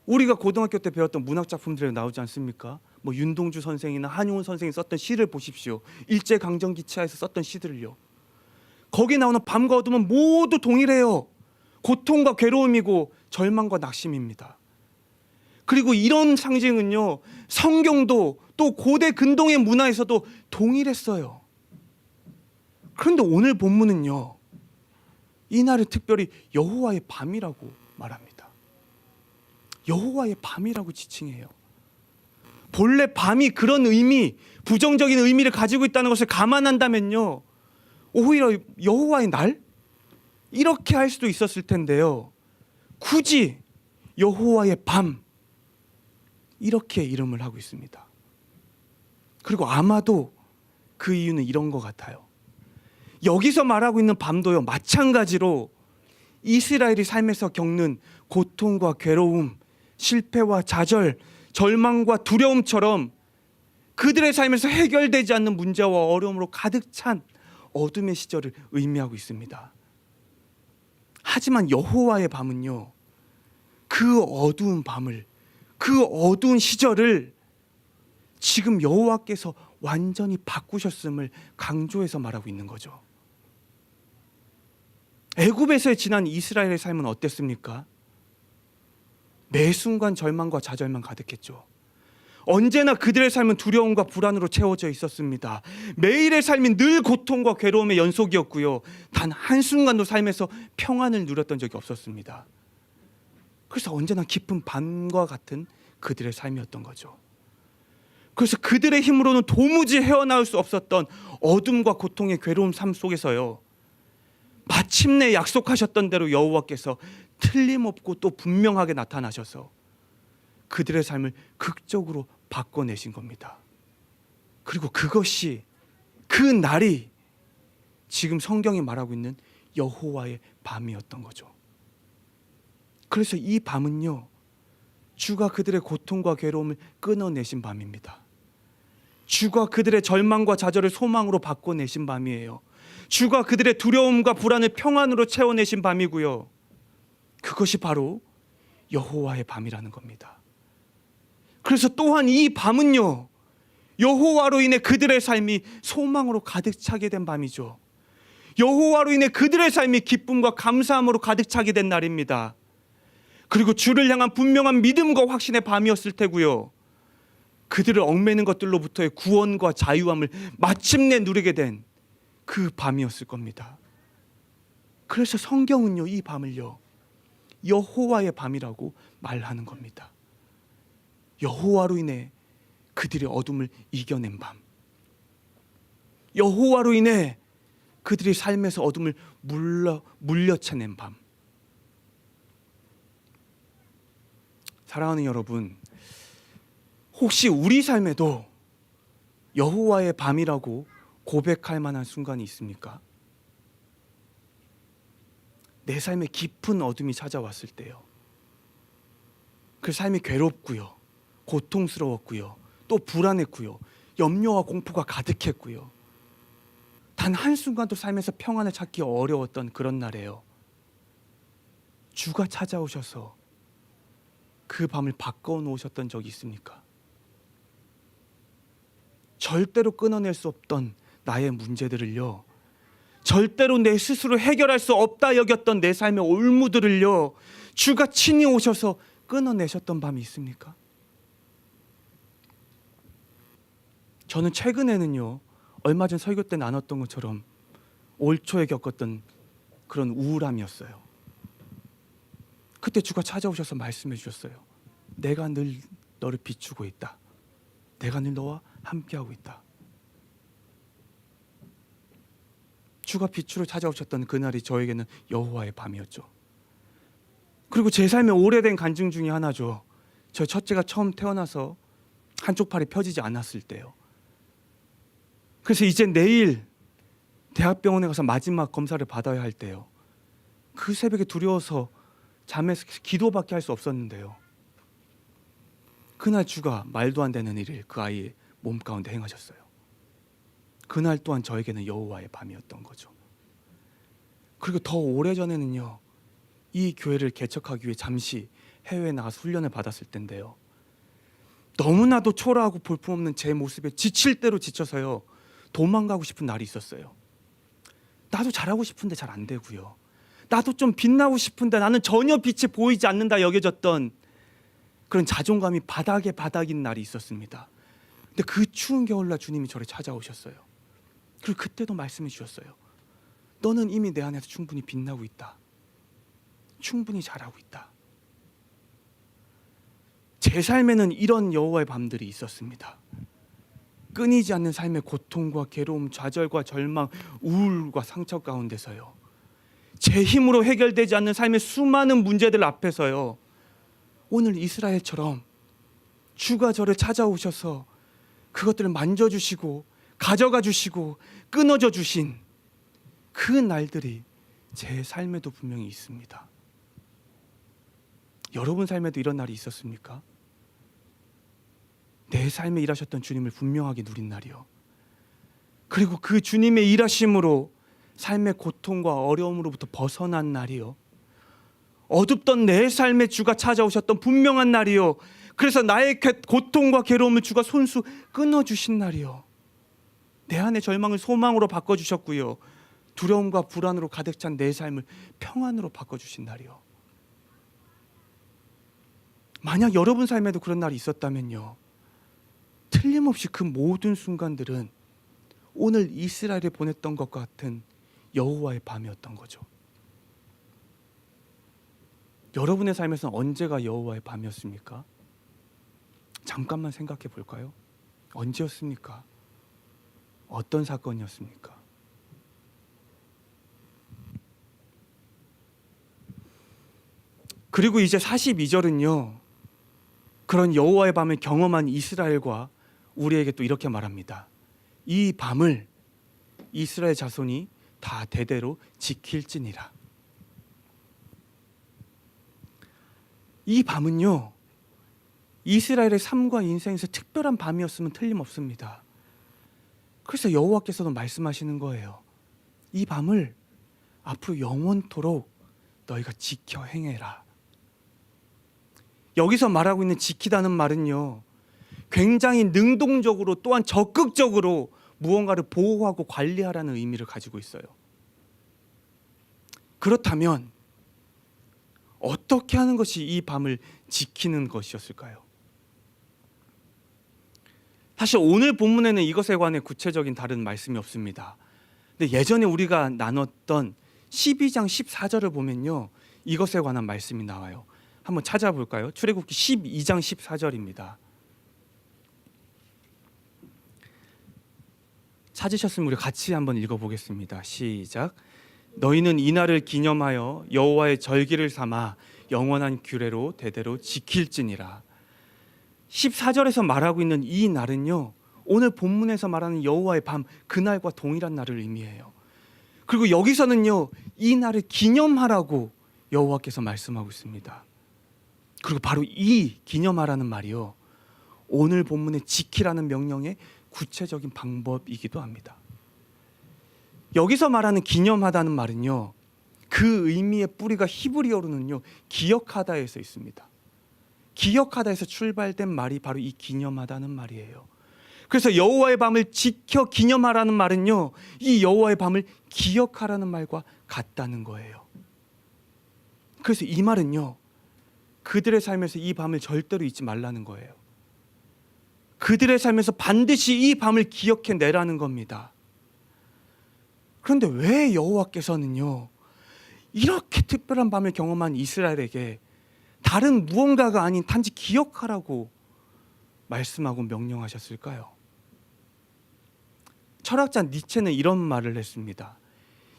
우리가 고등학교 때 배웠던 문학 작품들에 나오지 않습니까? 뭐 윤동주 선생이나 한용운 선생이 썼던 시를 보십시오. 일제강점기차에서 썼던 시들을요. 거기 나오는 밤과 어둠은 모두 동일해요. 고통과 괴로움이고 절망과 낙심입니다. 그리고 이런 상징은요, 성경도 또 고대 근동의 문화에서도 동일했어요. 그런데 오늘 본문은요, 이날을 특별히 여호와의 밤이라고 말합니다. 여호와의 밤이라고 지칭해요. 본래 밤이 그런 의미, 부정적인 의미를 가지고 있다는 것을 감안한다면요, 오히려 여호와의 날? 이렇게 할 수도 있었을 텐데요, 굳이 여호와의 밤 이렇게 이름을 하고 있습니다. 그리고 아마도 그 이유는 이런 것 같아요. 여기서 말하고 있는 밤도요, 마찬가지로 이스라엘이 삶에서 겪는 고통과 괴로움, 실패와 좌절, 절망과 두려움처럼 그들의 삶에서 해결되지 않는 문제와 어려움으로 가득 찬 어둠의 시절을 의미하고 있습니다. 하지만 여호와의 밤은요, 그 어두운 밤을, 그 어두운 시절을 지금 여호와께서 완전히 바꾸셨음을 강조해서 말하고 있는 거죠. 애굽에서의 지난 이스라엘의 삶은 어땠습니까? 매 순간 절망과 좌절만 가득했죠. 언제나 그들의 삶은 두려움과 불안으로 채워져 있었습니다. 매일의 삶이 늘 고통과 괴로움의 연속이었고요, 단 한순간도 삶에서 평안을 누렸던 적이 없었습니다. 그래서 언제나 깊은 밤과 같은 그들의 삶이었던 거죠. 그래서 그들의 힘으로는 도무지 헤어나올 수 없었던 어둠과 고통의 괴로운 삶 속에서요, 마침내 약속하셨던 대로 여호와께서 틀림없고 또 분명하게 나타나셔서 그들의 삶을 극적으로 바꿔내신 겁니다. 그리고 그것이, 그 날이 지금 성경이 말하고 있는 여호와의 밤이었던 거죠. 그래서 이 밤은요, 주가 그들의 고통과 괴로움을 끊어내신 밤입니다. 주가 그들의 절망과 좌절을 소망으로 바꿔내신 밤이에요. 주가 그들의 두려움과 불안을 평안으로 채워내신 밤이고요, 그것이 바로 여호와의 밤이라는 겁니다. 그래서 또한 이 밤은요, 여호와로 인해 그들의 삶이 소망으로 가득 차게 된 밤이죠. 여호와로 인해 그들의 삶이 기쁨과 감사함으로 가득 차게 된 날입니다. 그리고 주를 향한 분명한 믿음과 확신의 밤이었을 테고요, 그들을 얽매는 것들로부터의 구원과 자유함을 마침내 누리게 된 그 밤이었을 겁니다. 그래서 성경은요, 이 밤을요, 여호와의 밤이라고 말하는 겁니다. 여호와로 인해 그들의 어둠을 이겨낸 밤, 여호와로 인해 그들의 삶에서 어둠을 물려쳐낸 밤. 사랑하는 여러분, 혹시 우리 삶에도 여호와의 밤이라고 고백할 만한 순간이 있습니까? 내 삶에 깊은 어둠이 찾아왔을 때요, 그 삶이 괴롭고요, 고통스러웠고요, 또 불안했고요, 염려와 공포가 가득했고요, 단 한순간도 삶에서 평안을 찾기 어려웠던 그런 날에요, 주가 찾아오셔서 그 밤을 바꿔놓으셨던 적이 있습니까? 절대로 끊어낼 수 없던 나의 문제들을요, 절대로 내 스스로 해결할 수 없다 여겼던 내 삶의 올무들을요, 주가 친히 오셔서 끊어내셨던 밤이 있습니까? 저는 최근에는요, 얼마 전 설교 때 나눴던 것처럼 올 초에 겪었던 그런 우울함이었어요. 그때 주가 찾아오셔서 말씀해 주셨어요. 내가 늘 너를 비추고 있다. 내가 늘 너와 함께하고 있다. 주가 빛으로 찾아오셨던 그날이 저에게는 여호와의 밤이었죠. 그리고 제 삶의 오래된 간증 중에 하나죠. 저희 첫째가 처음 태어나서 한쪽 팔이 펴지지 않았을 때요. 그래서 이제 내일 대학병원에 가서 마지막 검사를 받아야 할 때요, 그 새벽에 두려워서 잠에서 기도밖에 할 수 없었는데요, 그날 주가 말도 안 되는 일을 그 아이의 몸 가운데 행하셨어요. 그날 또한 저에게는 여호와의 밤이었던 거죠. 그리고 더 오래전에는요, 이 교회를 개척하기 위해 잠시 해외에 나가서 훈련을 받았을 텐데요, 너무나도 초라하고 볼품없는 제 모습에 지칠 대로 지쳐서요, 도망가고 싶은 날이 있었어요. 나도 잘하고 싶은데 잘 안 되고요, 나도 좀 빛나고 싶은데 나는 전혀 빛이 보이지 않는다 여겨졌던 그런 자존감이 바닥인 날이 있었습니다. 근데 그 추운 겨울날 주님이 저를 찾아오셨어요. 그리고 그때도 말씀해 주셨어요. 너는 이미 내 안에서 충분히 빛나고 있다. 충분히 잘하고 있다. 제 삶에는 이런 여호와의 밤들이 있었습니다. 끊이지 않는 삶의 고통과 괴로움, 좌절과 절망, 우울과 상처 가운데서요, 제 힘으로 해결되지 않는 삶의 수많은 문제들 앞에서요, 오늘 이스라엘처럼 주가 저를 찾아오셔서 그것들을 만져주시고 가져가 주시고 끊어져 주신 그 날들이 제 삶에도 분명히 있습니다. 여러분 삶에도 이런 날이 있었습니까? 내 삶에 일하셨던 주님을 분명하게 누린 날이요, 그리고 그 주님의 일하심으로 삶의 고통과 어려움으로부터 벗어난 날이요, 어둡던 내 삶에 주가 찾아오셨던 분명한 날이요, 그래서 나의 고통과 괴로움을 주가 손수 끊어주신 날이요, 내 안의 절망을 소망으로 바꿔주셨고요, 두려움과 불안으로 가득 찬 내 삶을 평안으로 바꿔주신 날이요. 만약 여러분 삶에도 그런 날이 있었다면요, 틀림없이 그 모든 순간들은 오늘 이스라엘이 보냈던 것과 같은 여호와의 밤이었던 거죠. 여러분의 삶에서는 언제가 여호와의 밤이었습니까? 잠깐만 생각해 볼까요? 언제였습니까? 어떤 사건이었습니까? 그리고 이제 42절은요, 그런 여호와의 밤을 경험한 이스라엘과 우리에게 또 이렇게 말합니다. 이 밤을 이스라엘 자손이 다 대대로 지킬지니라. 이 밤은요, 이스라엘의 삶과 인생에서 특별한 밤이었으면 틀림없습니다. 그래서 여호와께서도 말씀하시는 거예요. 이 밤을 앞으로 영원토록 너희가 지켜 행해라. 여기서 말하고 있는 지키다는 말은요, 굉장히 능동적으로 또한 적극적으로 무언가를 보호하고 관리하라는 의미를 가지고 있어요. 그렇다면 어떻게 하는 것이 이 밤을 지키는 것이었을까요? 사실 오늘 본문에는 이것에 관해 구체적인 다른 말씀이 없습니다. 근데 예전에 우리가 나눴던 12장 14절을 보면요, 이것에 관한 말씀이 나와요. 한번 찾아볼까요? 출애굽기 12장 14절입니다. 찾으셨으면 우리 같이 한번 읽어보겠습니다. 시작. 너희는 이날을 기념하여 여호와의 절기를 삼아 영원한 규례로 대대로 지킬지니라. 14절에서 말하고 있는 이 날은요, 오늘 본문에서 말하는 여호와의 밤, 그날과 동일한 날을 의미해요. 그리고 여기서는요, 이 날을 기념하라고 여호와께서 말씀하고 있습니다. 그리고 바로 이 기념하라는 말이요, 오늘 본문의 지키라는 명령의 구체적인 방법이기도 합니다. 여기서 말하는 기념하다는 말은요, 그 의미의 뿌리가 히브리어로는요, 기억하다에서 있습니다. 기억하다에서 출발된 말이 바로 이 기념하다는 말이에요. 그래서 여호와의 밤을 지켜 기념하라는 말은요, 이 여호와의 밤을 기억하라는 말과 같다는 거예요. 그래서 이 말은요, 그들의 삶에서 이 밤을 절대로 잊지 말라는 거예요. 그들의 삶에서 반드시 이 밤을 기억해내라는 겁니다. 그런데 왜 여호와께서는요, 이렇게 특별한 밤을 경험한 이스라엘에게 다른 무언가가 아닌 단지 기억하라고 말씀하고 명령하셨을까요? 철학자 니체는 이런 말을 했습니다.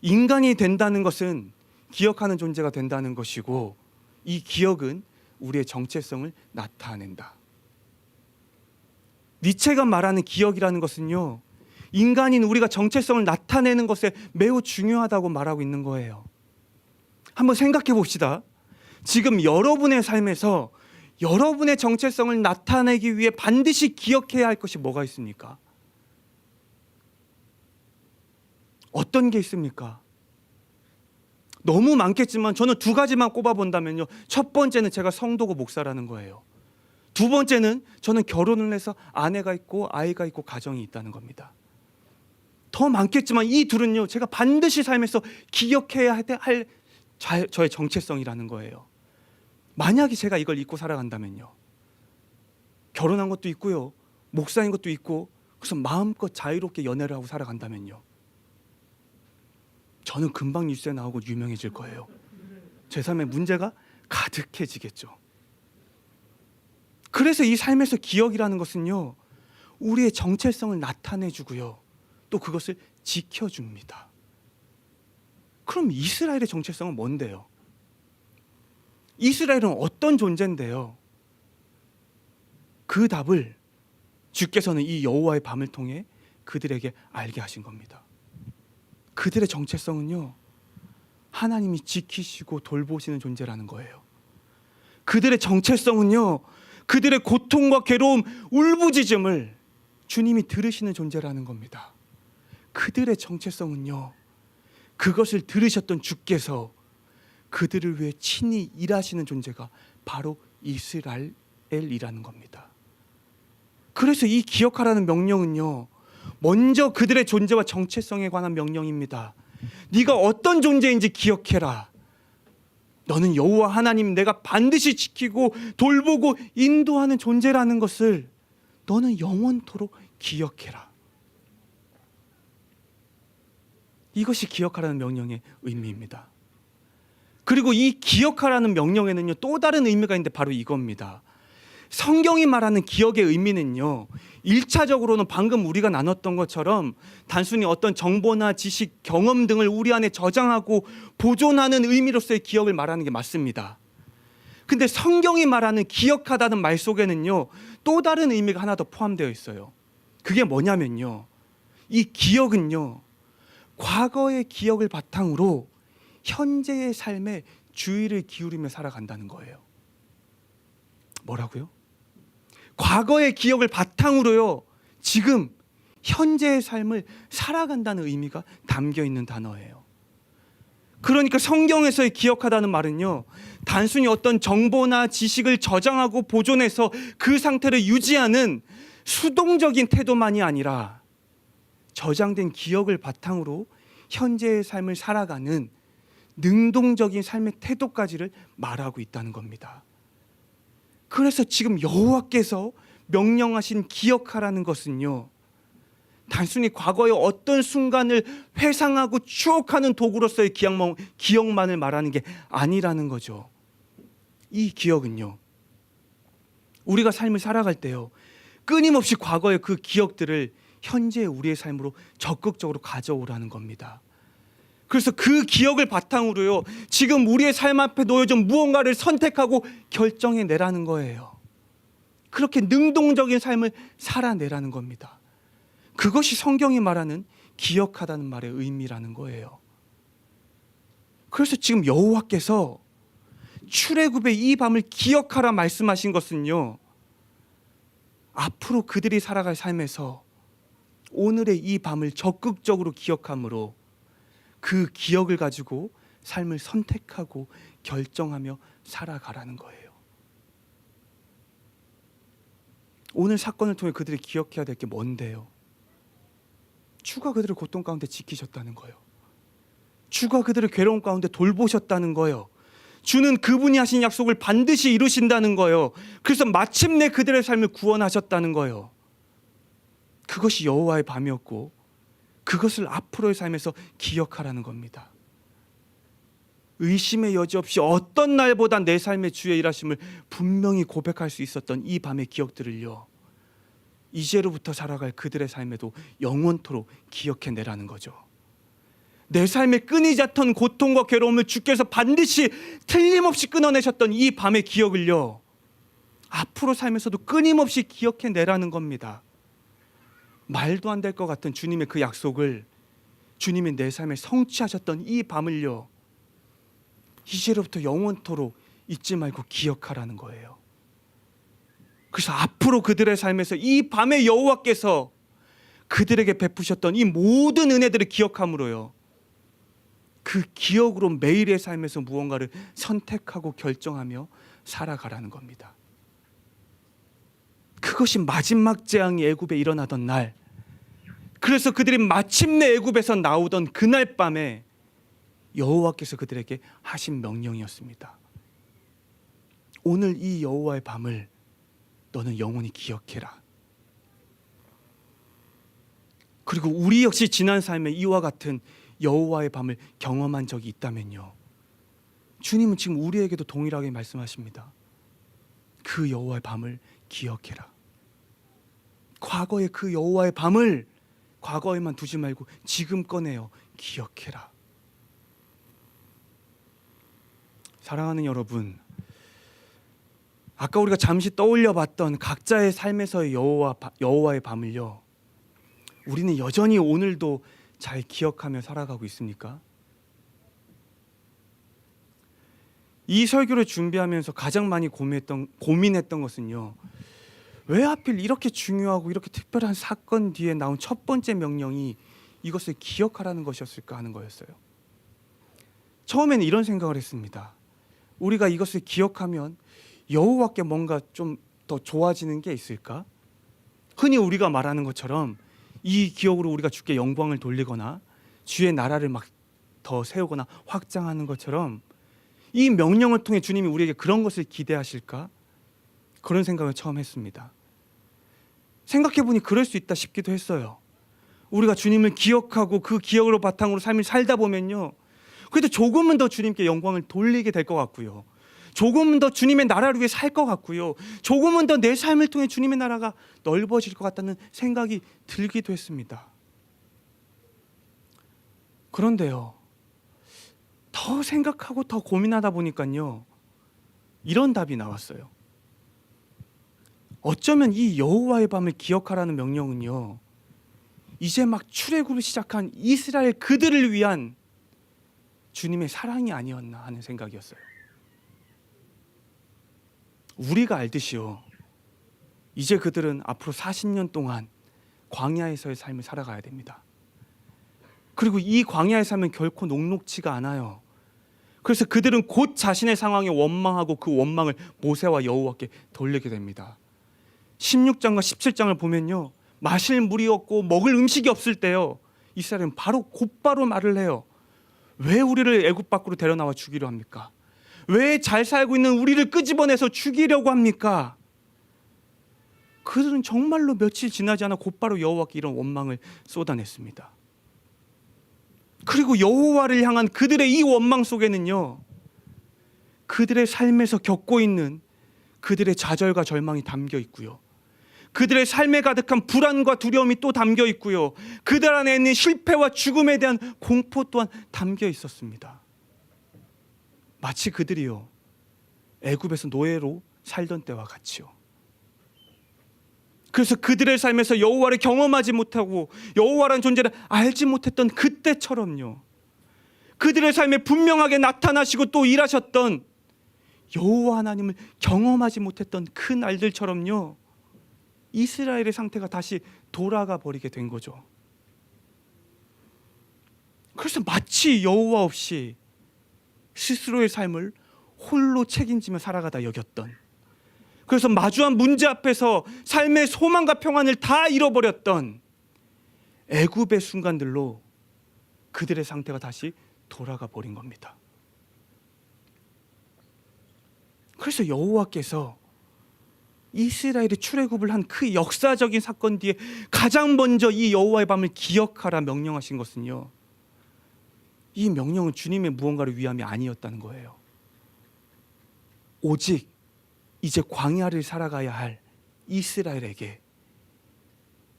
인간이 된다는 것은 기억하는 존재가 된다는 것이고, 이 기억은 우리의 정체성을 나타낸다. 니체가 말하는 기억이라는 것은요, 인간인 우리가 정체성을 나타내는 것에 매우 중요하다고 말하고 있는 거예요. 한번 생각해 봅시다. 지금 여러분의 삶에서 여러분의 정체성을 나타내기 위해 반드시 기억해야 할 것이 뭐가 있습니까? 어떤 게 있습니까? 너무 많겠지만 저는 두 가지만 꼽아본다면요, 첫 번째는 제가 성도고 목사라는 거예요. 두 번째는 저는 결혼을 해서 아내가 있고 아이가 있고 가정이 있다는 겁니다. 더 많겠지만 이 둘은요, 제가 반드시 삶에서 기억해야 할 저의 정체성이라는 거예요. 만약에 제가 이걸 잊고 살아간다면요, 결혼한 것도 있고요, 목사인 것도 있고, 그래서 마음껏 자유롭게 연애를 하고 살아간다면요, 저는 금방 뉴스에 나오고 유명해질 거예요. 제 삶에 문제가 가득해지겠죠. 그래서 이 삶에서 기억이라는 것은요, 우리의 정체성을 나타내주고요, 또 그것을 지켜줍니다. 그럼 이스라엘의 정체성은 뭔데요? 이스라엘은 어떤 존재인데요? 그 답을 주께서는 이 여호와의 밤을 통해 그들에게 알게 하신 겁니다. 그들의 정체성은요, 하나님이 지키시고 돌보시는 존재라는 거예요. 그들의 정체성은요, 그들의 고통과 괴로움, 울부짖음을 주님이 들으시는 존재라는 겁니다. 그들의 정체성은요, 그것을 들으셨던 주께서 그들을 위해 친히 일하시는 존재가 바로 이스라엘이라는 겁니다. 그래서 이 기억하라는 명령은요, 먼저 그들의 존재와 정체성에 관한 명령입니다. 네가 어떤 존재인지 기억해라. 너는 여호와 하나님, 내가 반드시 지키고 돌보고 인도하는 존재라는 것을 너는 영원토록 기억해라. 이것이 기억하라는 명령의 의미입니다. 그리고 이 기억하라는 명령에는요, 또 다른 의미가 있는데 바로 이겁니다. 성경이 말하는 기억의 의미는요, 1차적으로는 방금 우리가 나눴던 것처럼 단순히 어떤 정보나 지식, 경험 등을 우리 안에 저장하고 보존하는 의미로서의 기억을 말하는 게 맞습니다. 근데 성경이 말하는 기억하다는 말 속에는요, 또 다른 의미가 하나 더 포함되어 있어요. 그게 뭐냐면요, 이 기억은요, 과거의 기억을 바탕으로 현재의 삶에 주의를 기울이며 살아간다는 거예요. 뭐라고요? 과거의 기억을 바탕으로요, 지금 현재의 삶을 살아간다는 의미가 담겨 있는 단어예요. 그러니까 성경에서의 기억하다는 말은요, 단순히 어떤 정보나 지식을 저장하고 보존해서 그 상태를 유지하는 수동적인 태도만이 아니라 저장된 기억을 바탕으로 현재의 삶을 살아가는 능동적인 삶의 태도까지를 말하고 있다는 겁니다. 그래서 지금 여호와께서 명령하신 기억하라는 것은요, 단순히 과거의 어떤 순간을 회상하고 추억하는 도구로서의 기억만을 말하는 게 아니라는 거죠. 이 기억은요, 우리가 삶을 살아갈 때요, 끊임없이 과거의 그 기억들을 현재의 우리의 삶으로 적극적으로 가져오라는 겁니다. 그래서 그 기억을 바탕으로요, 지금 우리의 삶 앞에 놓여진 무언가를 선택하고 결정해내라는 거예요. 그렇게 능동적인 삶을 살아내라는 겁니다. 그것이 성경이 말하는 기억하다는 말의 의미라는 거예요. 그래서 지금 여호와께서 출애굽의 이 밤을 기억하라 말씀하신 것은요, 앞으로 그들이 살아갈 삶에서 오늘의 이 밤을 적극적으로 기억함으로 그 기억을 가지고 삶을 선택하고 결정하며 살아가라는 거예요. 오늘 사건을 통해 그들이 기억해야 될 게 뭔데요? 주가 그들을 고통 가운데 지키셨다는 거예요. 주가 그들을 괴로움 가운데 돌보셨다는 거예요. 주는 그분이 하신 약속을 반드시 이루신다는 거예요. 그래서 마침내 그들의 삶을 구원하셨다는 거예요. 그것이 여호와의 밤이었고 그것을 앞으로의 삶에서 기억하라는 겁니다. 의심의 여지 없이 어떤 날보다 내 삶의 주의 일하심을 분명히 고백할 수 있었던 이 밤의 기억들을요, 이제로부터 살아갈 그들의 삶에도 영원토록 기억해내라는 거죠. 내 삶에 끊이지 않던 고통과 괴로움을 주께서 반드시 틀림없이 끊어내셨던 이 밤의 기억을요, 앞으로 삶에서도 끊임없이 기억해내라는 겁니다. 말도 안 될 것 같은 주님의 그 약속을 주님이 내 삶에 성취하셨던 이 밤을요, 이제로부터 영원토록 잊지 말고 기억하라는 거예요. 그래서 앞으로 그들의 삶에서 이 밤에 여호와께서 그들에게 베푸셨던 이 모든 은혜들을 기억함으로요, 그 기억으로 매일의 삶에서 무언가를 선택하고 결정하며 살아가라는 겁니다. 그것이 마지막 재앙이 애굽에 일어나던 날, 그래서 그들이 마침내 애굽에서 나오던 그날 밤에 여호와께서 그들에게 하신 명령이었습니다. 오늘 이 여호와의 밤을 너는 영원히 기억해라. 그리고 우리 역시 지난 삶에 이와 같은 여호와의 밤을 경험한 적이 있다면요, 주님은 지금 우리에게도 동일하게 말씀하십니다. 그 여호와의 밤을 기억해라. 과거의 그 여호와의 밤을 과거에만 두지 말고 지금 꺼내어 기억해라. 사랑하는 여러분, 아까 우리가 잠시 떠올려 봤던 각자의 삶에서의 여호와의 밤을요, 우리는 여전히 오늘도 잘 기억하며 살아가고 있습니까? 이 설교를 준비하면서 가장 많이 고민했던 것은요, 왜 하필 이렇게 중요하고 이렇게 특별한 사건 뒤에 나온 첫 번째 명령이 이것을 기억하라는 것이었을까 하는 거였어요. 처음에는 이런 생각을 했습니다. 우리가 이것을 기억하면 여호와께 뭔가 좀 더 좋아지는 게 있을까? 흔히 우리가 말하는 것처럼 이 기억으로 우리가 주께 영광을 돌리거나 주의 나라를 막 더 세우거나 확장하는 것처럼 이 명령을 통해 주님이 우리에게 그런 것을 기대하실까? 그런 생각을 처음 했습니다. 생각해보니 그럴 수 있다 싶기도 했어요. 우리가 주님을 기억하고 그 기억으로 바탕으로 삶을 살다 보면요, 그래도 조금은 더 주님께 영광을 돌리게 될 것 같고요, 조금은 더 주님의 나라를 위해 살 것 같고요, 조금은 더 내 삶을 통해 주님의 나라가 넓어질 것 같다는 생각이 들기도 했습니다. 그런데요, 더 생각하고 더 고민하다 보니까요, 이런 답이 나왔어요. 어쩌면 이 여호와의 밤을 기억하라는 명령은요, 이제 막 출애굽을 시작한 이스라엘 그들을 위한 주님의 사랑이 아니었나 하는 생각이었어요. 우리가 알듯이요, 이제 그들은 앞으로 40년 동안 광야에서의 삶을 살아가야 됩니다. 그리고 이 광야의 삶은 결코 녹록지가 않아요. 그래서 그들은 곧 자신의 상황에 원망하고 그 원망을 모세와 여호와께 돌리게 됩니다. 16장과 17장을 보면요, 마실 물이 없고 먹을 음식이 없을 때요, 이스라엘은 곧바로 말을 해요. 왜 우리를 애굽 밖으로 데려나와 죽이려 합니까? 왜 잘 살고 있는 우리를 끄집어내서 죽이려고 합니까? 그들은 정말로 며칠 지나지 않아 곧바로 여호와께 이런 원망을 쏟아냈습니다. 그리고 여호와를 향한 그들의 이 원망 속에는요, 그들의 삶에서 겪고 있는 그들의 좌절과 절망이 담겨 있고요, 그들의 삶에 가득한 불안과 두려움이 또 담겨 있고요, 그들 안에 있는 실패와 죽음에 대한 공포 또한 담겨 있었습니다. 마치 그들이요, 애굽에서 노예로 살던 때와 같이요. 그래서 그들의 삶에서 여호와를 경험하지 못하고 여호와라는 존재를 알지 못했던 그때처럼요, 그들의 삶에 분명하게 나타나시고 또 일하셨던 여호와 하나님을 경험하지 못했던 그 날들처럼요, 이스라엘의 상태가 다시 돌아가 버리게 된 거죠. 그래서 마치 여호와 없이 스스로의 삶을 홀로 책임지며 살아가다 여겼던, 그래서 마주한 문제 앞에서 삶의 소망과 평안을 다 잃어버렸던 애굽의 순간들로 그들의 상태가 다시 돌아가 버린 겁니다. 그래서 여호와께서 이스라엘이 출애굽을 한 그 역사적인 사건 뒤에 가장 먼저 이 여호와의 밤을 기억하라 명령하신 것은요, 이 명령은 주님의 무언가를 위함이 아니었다는 거예요. 오직 이제 광야를 살아가야 할 이스라엘에게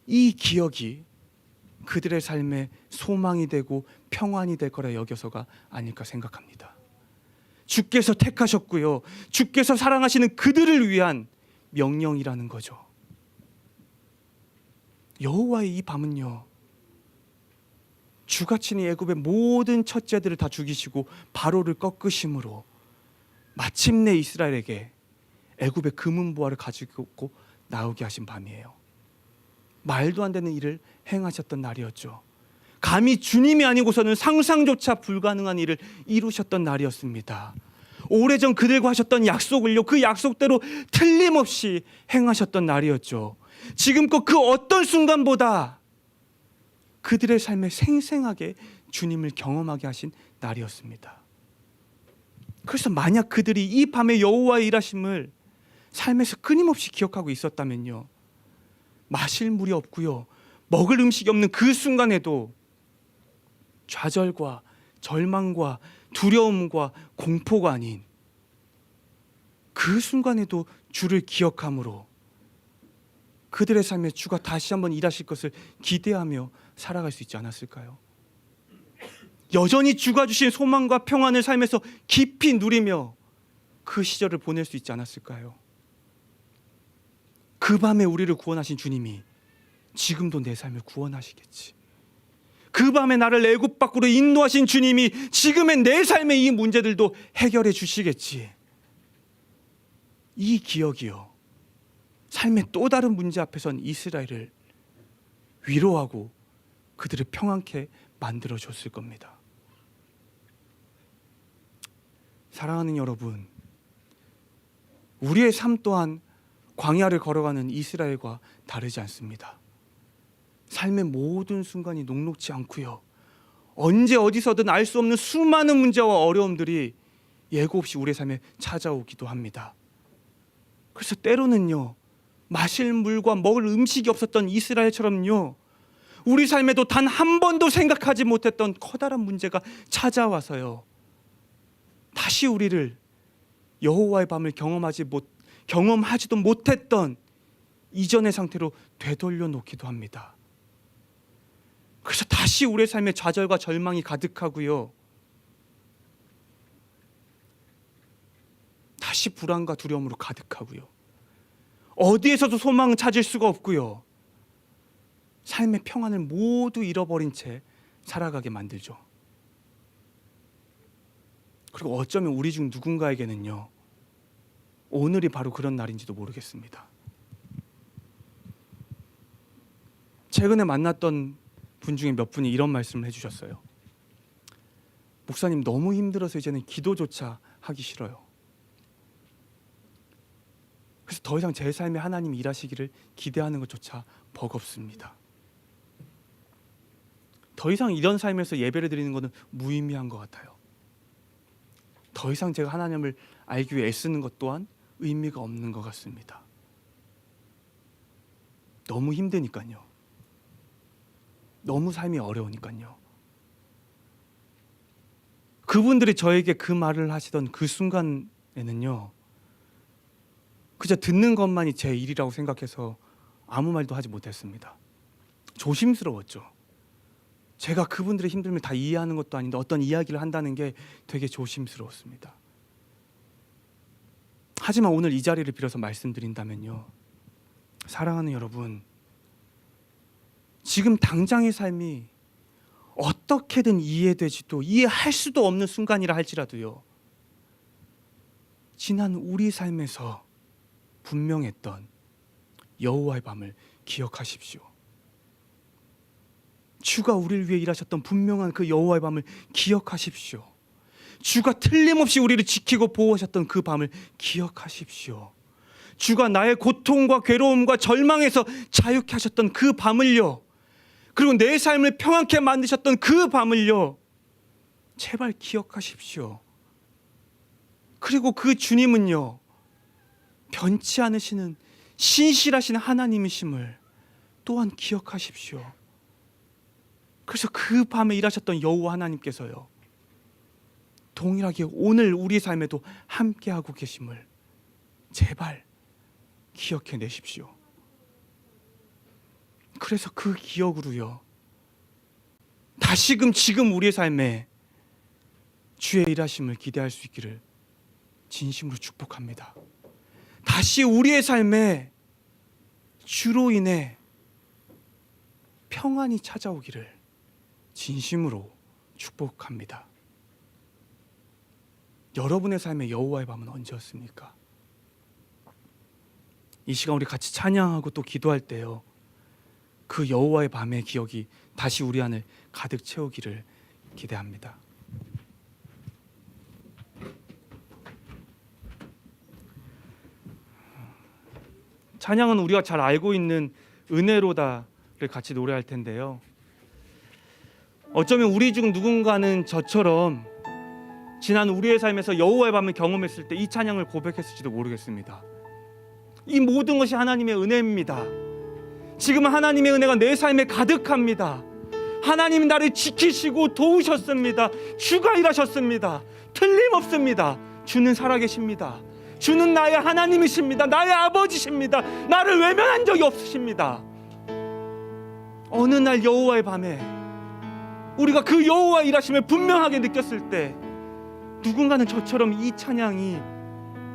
이 기억이 그들의 삶의 소망이 되고 평안이 될 거라 여겨서가 아닐까 생각합니다. 주께서 택하셨고요, 주께서 사랑하시는 그들을 위한 명령이라는 거죠. 여호와의 이 밤은요, 주가 친히 애굽의 모든 첫째들을 다 죽이시고 바로를 꺾으심으로 마침내 이스라엘에게 애굽의 금은보화를 가지고 나오게 하신 밤이에요. 말도 안 되는 일을 행하셨던 날이었죠. 감히 주님이 아니고서는 상상조차 불가능한 일을 이루셨던 날이었습니다. 오래전 그들과 하셨던 약속을요, 그 약속대로 틀림없이 행하셨던 날이었죠. 지금껏 그 어떤 순간보다 그들의 삶에 생생하게 주님을 경험하게 하신 날이었습니다. 그래서 만약 그들이 이 밤에 여호와의 일하심을 삶에서 끊임없이 기억하고 있었다면요, 마실 물이 없고요, 먹을 음식이 없는 그 순간에도 좌절과 절망과 두려움과 공포가 아닌 그 순간에도 주를 기억함으로 그들의 삶에 주가 다시 한번 일하실 것을 기대하며 살아갈 수 있지 않았을까요? 여전히 주가 주신 소망과 평안을 삶에서 깊이 누리며 그 시절을 보낼 수 있지 않았을까요? 그 밤에 우리를 구원하신 주님이 지금도 내 삶을 구원하시겠지. 그 밤에 나를 애굽 밖으로 인도하신 주님이 지금의 내 삶의 이 문제들도 해결해 주시겠지. 이 기억이요, 삶의 또 다른 문제 앞에선 이스라엘을 위로하고 그들을 평안케 만들어줬을 겁니다. 사랑하는 여러분, 우리의 삶 또한 광야를 걸어가는 이스라엘과 다르지 않습니다. 삶의 모든 순간이 녹록지 않고요, 언제 어디서든 알 수 없는 수많은 문제와 어려움들이 예고 없이 우리의 삶에 찾아오기도 합니다. 그래서 때로는요, 마실 물과 먹을 음식이 없었던 이스라엘처럼요, 우리 삶에도 단 한 번도 생각하지 못했던 커다란 문제가 찾아와서요, 다시 우리를 여호와의 밤을 경험하지도 못했던 이전의 상태로 되돌려 놓기도 합니다. 그래서 다시 우리의 삶에 좌절과 절망이 가득하고요, 다시 불안과 두려움으로 가득하고요, 어디에서도 소망을 찾을 수가 없고요, 삶의 평안을 모두 잃어버린 채 살아가게 만들죠. 그리고 어쩌면 우리 중 누군가에게는요, 오늘이 바로 그런 날인지도 모르겠습니다. 최근에 만났던 분 중에 몇 분이 이런 말씀을 해주셨어요. 목사님, 너무 힘들어서 이제는 기도조차 하기 싫어요. 그래서 더 이상 제 삶에 하나님이 일하시기를 기대하는 것조차 버겁습니다. 더 이상 이런 삶에서 예배를 드리는 것은 무의미한 것 같아요. 더 이상 제가 하나님을 알기 위해 애쓰는 것 또한 의미가 없는 것 같습니다. 너무 힘드니까요. 너무 삶이 어려우니까요. 그분들이 저에게 그 말을 하시던 그 순간에는요, 그저 듣는 것만이 제 일이라고 생각해서 아무 말도 하지 못했습니다. 조심스러웠죠. 제가 그분들의 힘듦을 다 이해하는 것도 아닌데 어떤 이야기를 한다는 게 되게 조심스러웠습니다. 하지만 오늘 이 자리를 빌어서 말씀드린다면요, 사랑하는 여러분, 지금 당장의 삶이 어떻게든 이해되지도 이해할 수도 없는 순간이라 할지라도요, 지난 우리 삶에서 분명했던 여호와의 밤을 기억하십시오. 주가 우리를 위해 일하셨던 분명한 그 여호와의 밤을 기억하십시오. 주가 틀림없이 우리를 지키고 보호하셨던 그 밤을 기억하십시오. 주가 나의 고통과 괴로움과 절망에서 자유케 하셨던 그 밤을요, 그리고 내 삶을 평안케 만드셨던 그 밤을요, 제발 기억하십시오. 그리고 그 주님은요, 변치 않으시는 신실하신 하나님이심을 또한 기억하십시오. 그래서 그 밤에 일하셨던 여호와 하나님께서요, 동일하게 오늘 우리 삶에도 함께하고 계심을 제발 기억해 내십시오. 그래서 그 기억으로요, 다시금 지금 우리의 삶에 주의 일하심을 기대할 수 있기를 진심으로 축복합니다. 다시 우리의 삶에 주로 인해 평안이 찾아오기를 진심으로 축복합니다. 여러분의 삶에 여호와의 밤은 언제였습니까? 이 시간 우리 같이 찬양하고 또 기도할 때요, 그 여호와의 밤의 기억이 다시 우리 안을 가득 채우기를 기대합니다. 찬양은 우리가 잘 알고 있는 은혜로다를 같이 노래할 텐데요, 어쩌면 우리 중 누군가는 저처럼 지난 우리의 삶에서 여호와의 밤을 경험했을 때 이 찬양을 고백했을지도 모르겠습니다. 이 모든 것이 하나님의 은혜입니다. 지금은 하나님의 은혜가 내 삶에 가득합니다. 하나님이 나를 지키시고 도우셨습니다. 주가 일하셨습니다. 틀림없습니다. 주는 살아계십니다. 주는 나의 하나님이십니다. 나의 아버지십니다. 나를 외면한 적이 없으십니다. 어느 날 여호와의 밤에 우리가 그 여호와의 일하심을 분명하게 느꼈을 때 누군가는 저처럼 이 찬양이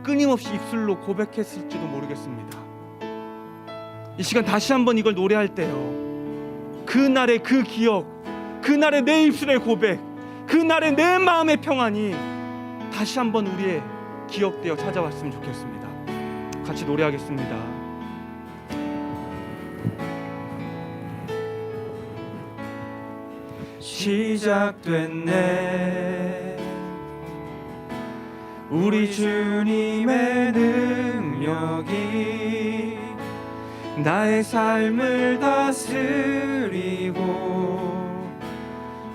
끊임없이 입술로 고백했을지도 모르겠습니다. 이 시간 다시 한번 이걸 노래할 때요, 그날의 그 기억, 그날의 내 입술의 고백, 그날의 내 마음의 평안이 다시 한번 우리의 기억되어 찾아왔으면 좋겠습니다. 같이 노래하겠습니다. 시작됐네, 우리 주님의 능력이 나의 삶을 다스리고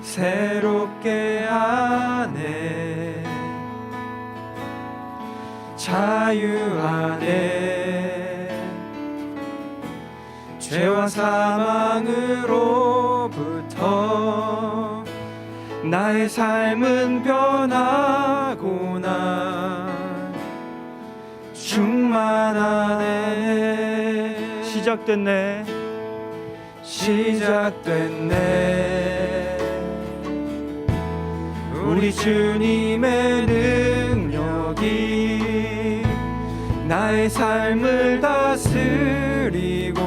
새롭게 하네, 자유 안에 죄와 사망으로부터 나의 삶은 변하구나, 충만하네. 시작됐네, 시작됐네, 우리 주님의 능력이 나의 삶을 다스리고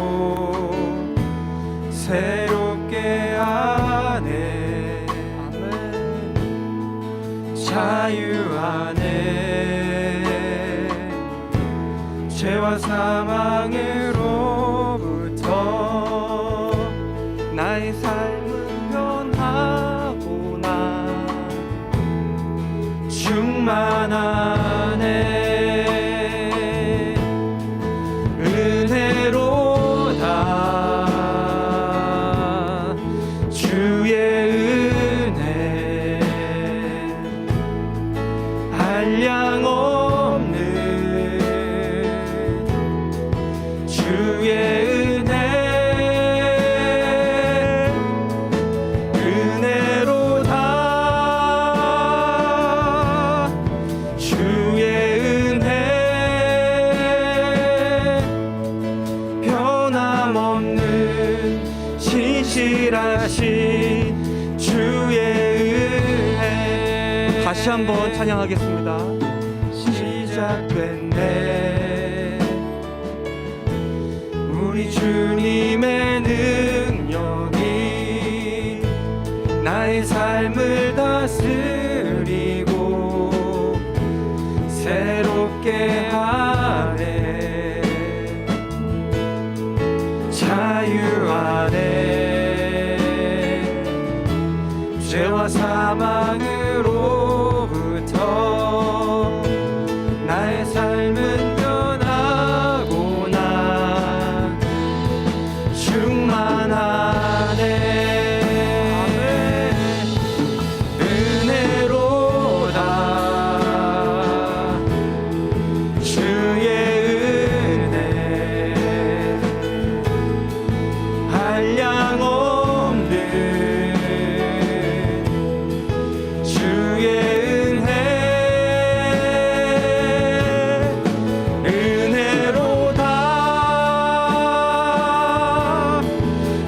새롭게 하네, 자유 안에 죄와 사망으로부터 나의 삶은 변하구나, 충만하네, 한량 없는 주의 은혜 은혜로다 주의 은혜 변함없는 신실하신 주의 은혜 다시 한번 찬양하겠습니다. 시작됐네 우리 주님의 능력이 나의 삶을 다스리고 새롭게 하네 자유 안에 죄와 사망으로부터 나의 삶은 변하고나 충만하네 은혜로다 주의 은혜 한량 없는 주의 은혜 은혜로다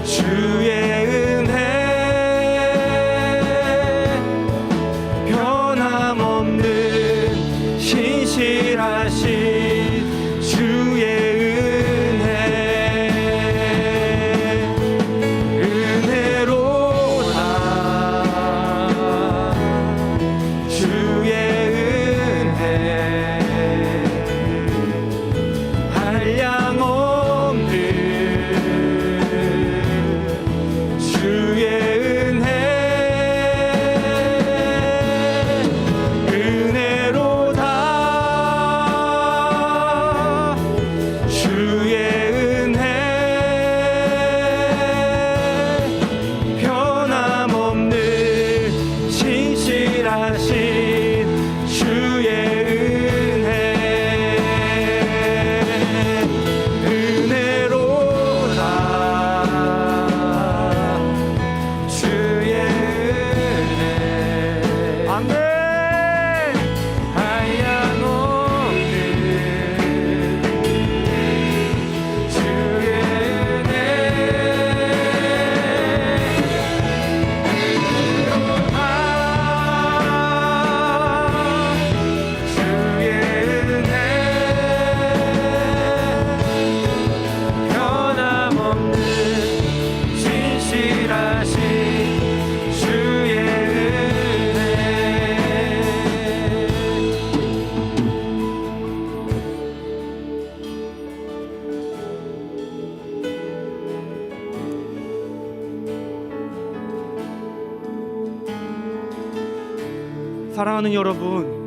주의 은혜 변함없는 신실하신 주의 은혜 은혜로다 주의 은혜 한량 없는 주의 은혜 은혜로다 주의 은혜 변함없는 신실하신 주의 은혜 은혜로다 주의 은혜 아멘 한량 없는 주의 은혜 주의 은혜 변함없는 신실하신 주의 은혜 사랑하는 여러분,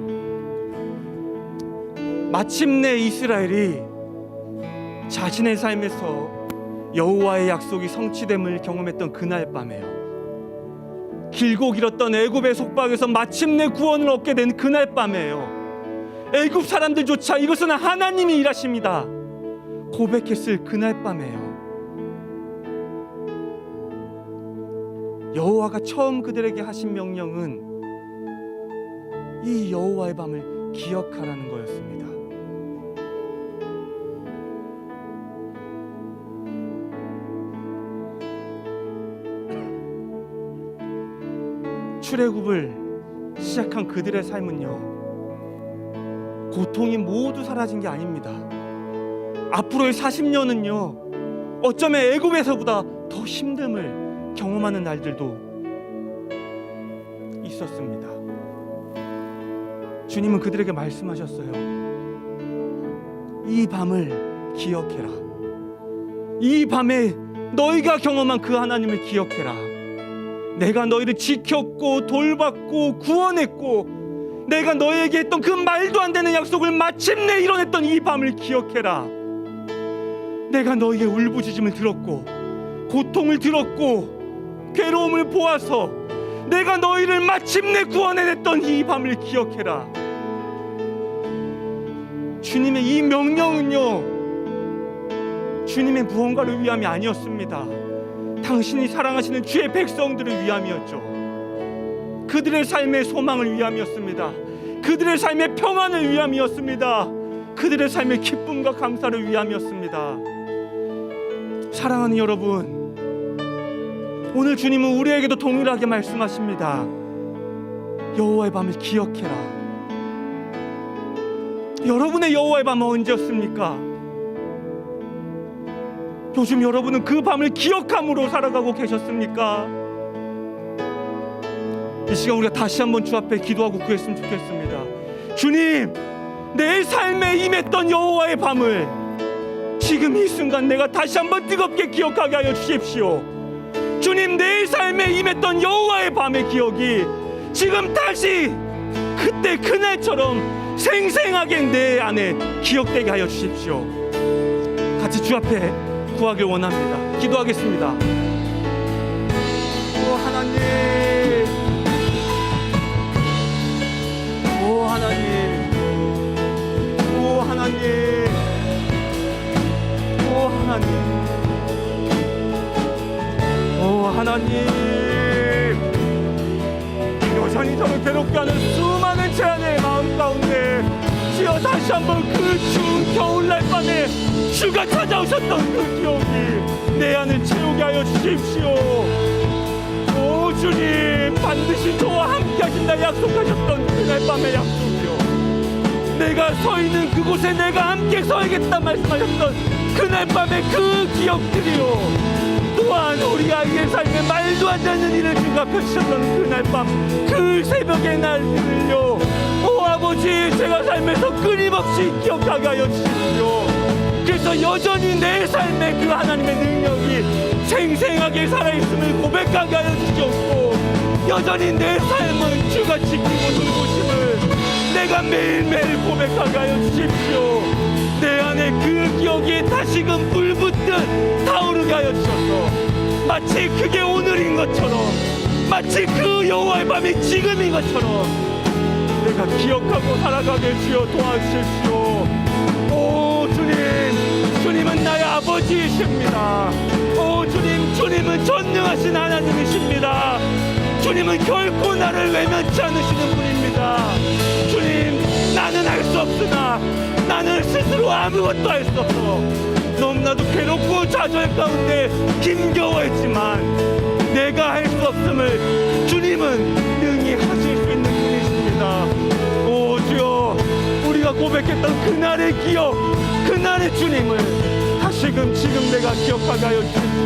마침내 이스라엘이 자신의 삶에서 여호와의 약속이 성취됨을 경험했던 그날 밤에요. 길고 길었던 애굽의 속박에서 마침내 구원을 얻게 된 그날 밤에요. 애굽 사람들조차 이것은 하나님이 일하십니다 고백했을 그날 밤에요. 여호와가 처음 그들에게 하신 명령은 이 여호와의 밤을 기억하라는 거였습니다. 출애굽을 시작한 그들의 삶은요, 고통이 모두 사라진 게 아닙니다. 앞으로의 40년은요, 어쩌면 애굽에서보다 더 힘듦을 경험하는 날들도 있었습니다. 주님은 그들에게 말씀하셨어요. 이 밤을 기억해라. 이 밤에 너희가 경험한 그 하나님을 기억해라. 내가 너희를 지켰고 돌봤고 구원했고 내가 너희에게 했던 그 말도 안 되는 약속을 마침내 이뤄냈던 이 밤을 기억해라. 내가 너희의 울부짖음을 들었고 고통을 들었고 괴로움을 보아서 내가 너희를 마침내 구원해냈던 이 밤을 기억해라. 주님의 이 명령은요, 주님의 무언가를 위함이 아니었습니다. 당신이 사랑하시는 주의 백성들을 위함이었죠. 그들의 삶의 소망을 위함이었습니다. 그들의 삶의 평안을 위함이었습니다. 그들의 삶의 기쁨과 감사를 위함이었습니다. 사랑하는 여러분, 오늘 주님은 우리에게도 동일하게 말씀하십니다. 여호와의 밤을 기억해라. 여러분의 여호와의 밤은 언제였습니까? 요즘 여러분은 그 밤을 기억함으로 살아가고 계셨습니까? 이 시간 우리가 다시 한번 주 앞에 기도하고 구했으면 좋겠습니다. 주님, 내 삶에 임했던 여호와의 밤을 지금 이 순간 내가 다시 한번 뜨겁게 기억하게 하여 주십시오. 주님, 내 삶에 임했던 여호와의 밤의 기억이 지금 다시 그때 그날처럼 생생하게 내 안에 기억되게 하여 주십시오. 같이 주 앞에 구하길 원합니다. 기도하겠습니다. 오 하나님, 오 하나님, 오 하나님, 오 하나님, 오 하나님, 여전히 저를 괴롭게 하는 수많은 제한의 마음 가운데 주여 다시 한번 그 추운 겨울날 밤에 주가 찾아오셨던 그 기억이 내 안을 채우게 하여 주십시오. 오 주님, 반드시 저와 함께 하신다 약속하셨던 그날 밤의 약속이요, 내가 서 있는 그곳에 내가 함께 서야겠다 말씀하셨던 그날 밤의 그 기억들이요, 또한 우리 아이의 삶에 말도 안 되는 일을 주가 펼치셨던 그날 밤 그 새벽의 날들을요, 오 아버지, 제가 삶에서 끊임없이 기억하게 하여 주십시오. 그래서 여전히 내 삶에 그 하나님의 능력이 생생하게 살아있음을 고백하게 하여 주시옵고, 여전히 내 삶은 주가 지키고 돌보심을 내가 매일매일 고백하게 하여 주십시오. 내 안에 그 기억이 다시금 불붙듯 타오르게 하여 주셔서 마치 그게 오늘인 것처럼, 마치 그 여호와의 밤이 지금인 것처럼 내가 기억하고 살아가게 주여 도와주십시오. 오 주님, 주님은 나의 아버지이십니다. 오 주님, 주님은 전능하신 하나님이십니다. 주님은 결코 나를 외면치 않으시는 분입니다. 주님, 나는 할 수 없으나 나는 스스로 아무것도 할 수 없어 너무나도 괴롭고 좌절 가운데 힘겨워했지만 내가 할 수 없음을 주님은 능히 하실 수 있는 분이십니다. 오 주여, 우리가 고백했던 그날의 기억, 그날의 주님을 다시금 지금 내가 기억하게 하여 주십시오.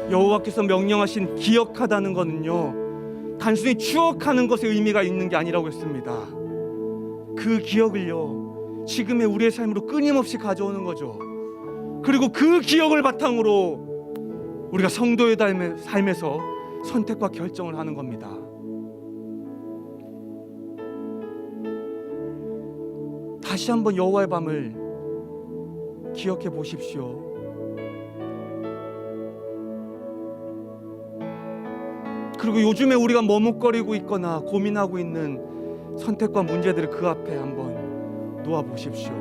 여호와께서 명령하신 기억하다는 것은요, 단순히 추억하는 것에 의미가 있는 게 아니라고 했습니다. 그 기억을요, 지금의 우리의 삶으로 끊임없이 가져오는 거죠. 그리고 그 기억을 바탕으로 우리가 성도의 삶에서 선택과 결정을 하는 겁니다. 다시 한번 여호와의 밤을 기억해 보십시오. 그리고 요즘에 우리가 머뭇거리고 있거나 고민하고 있는 선택과 문제들을 그 앞에 한번 놓아 보십시오.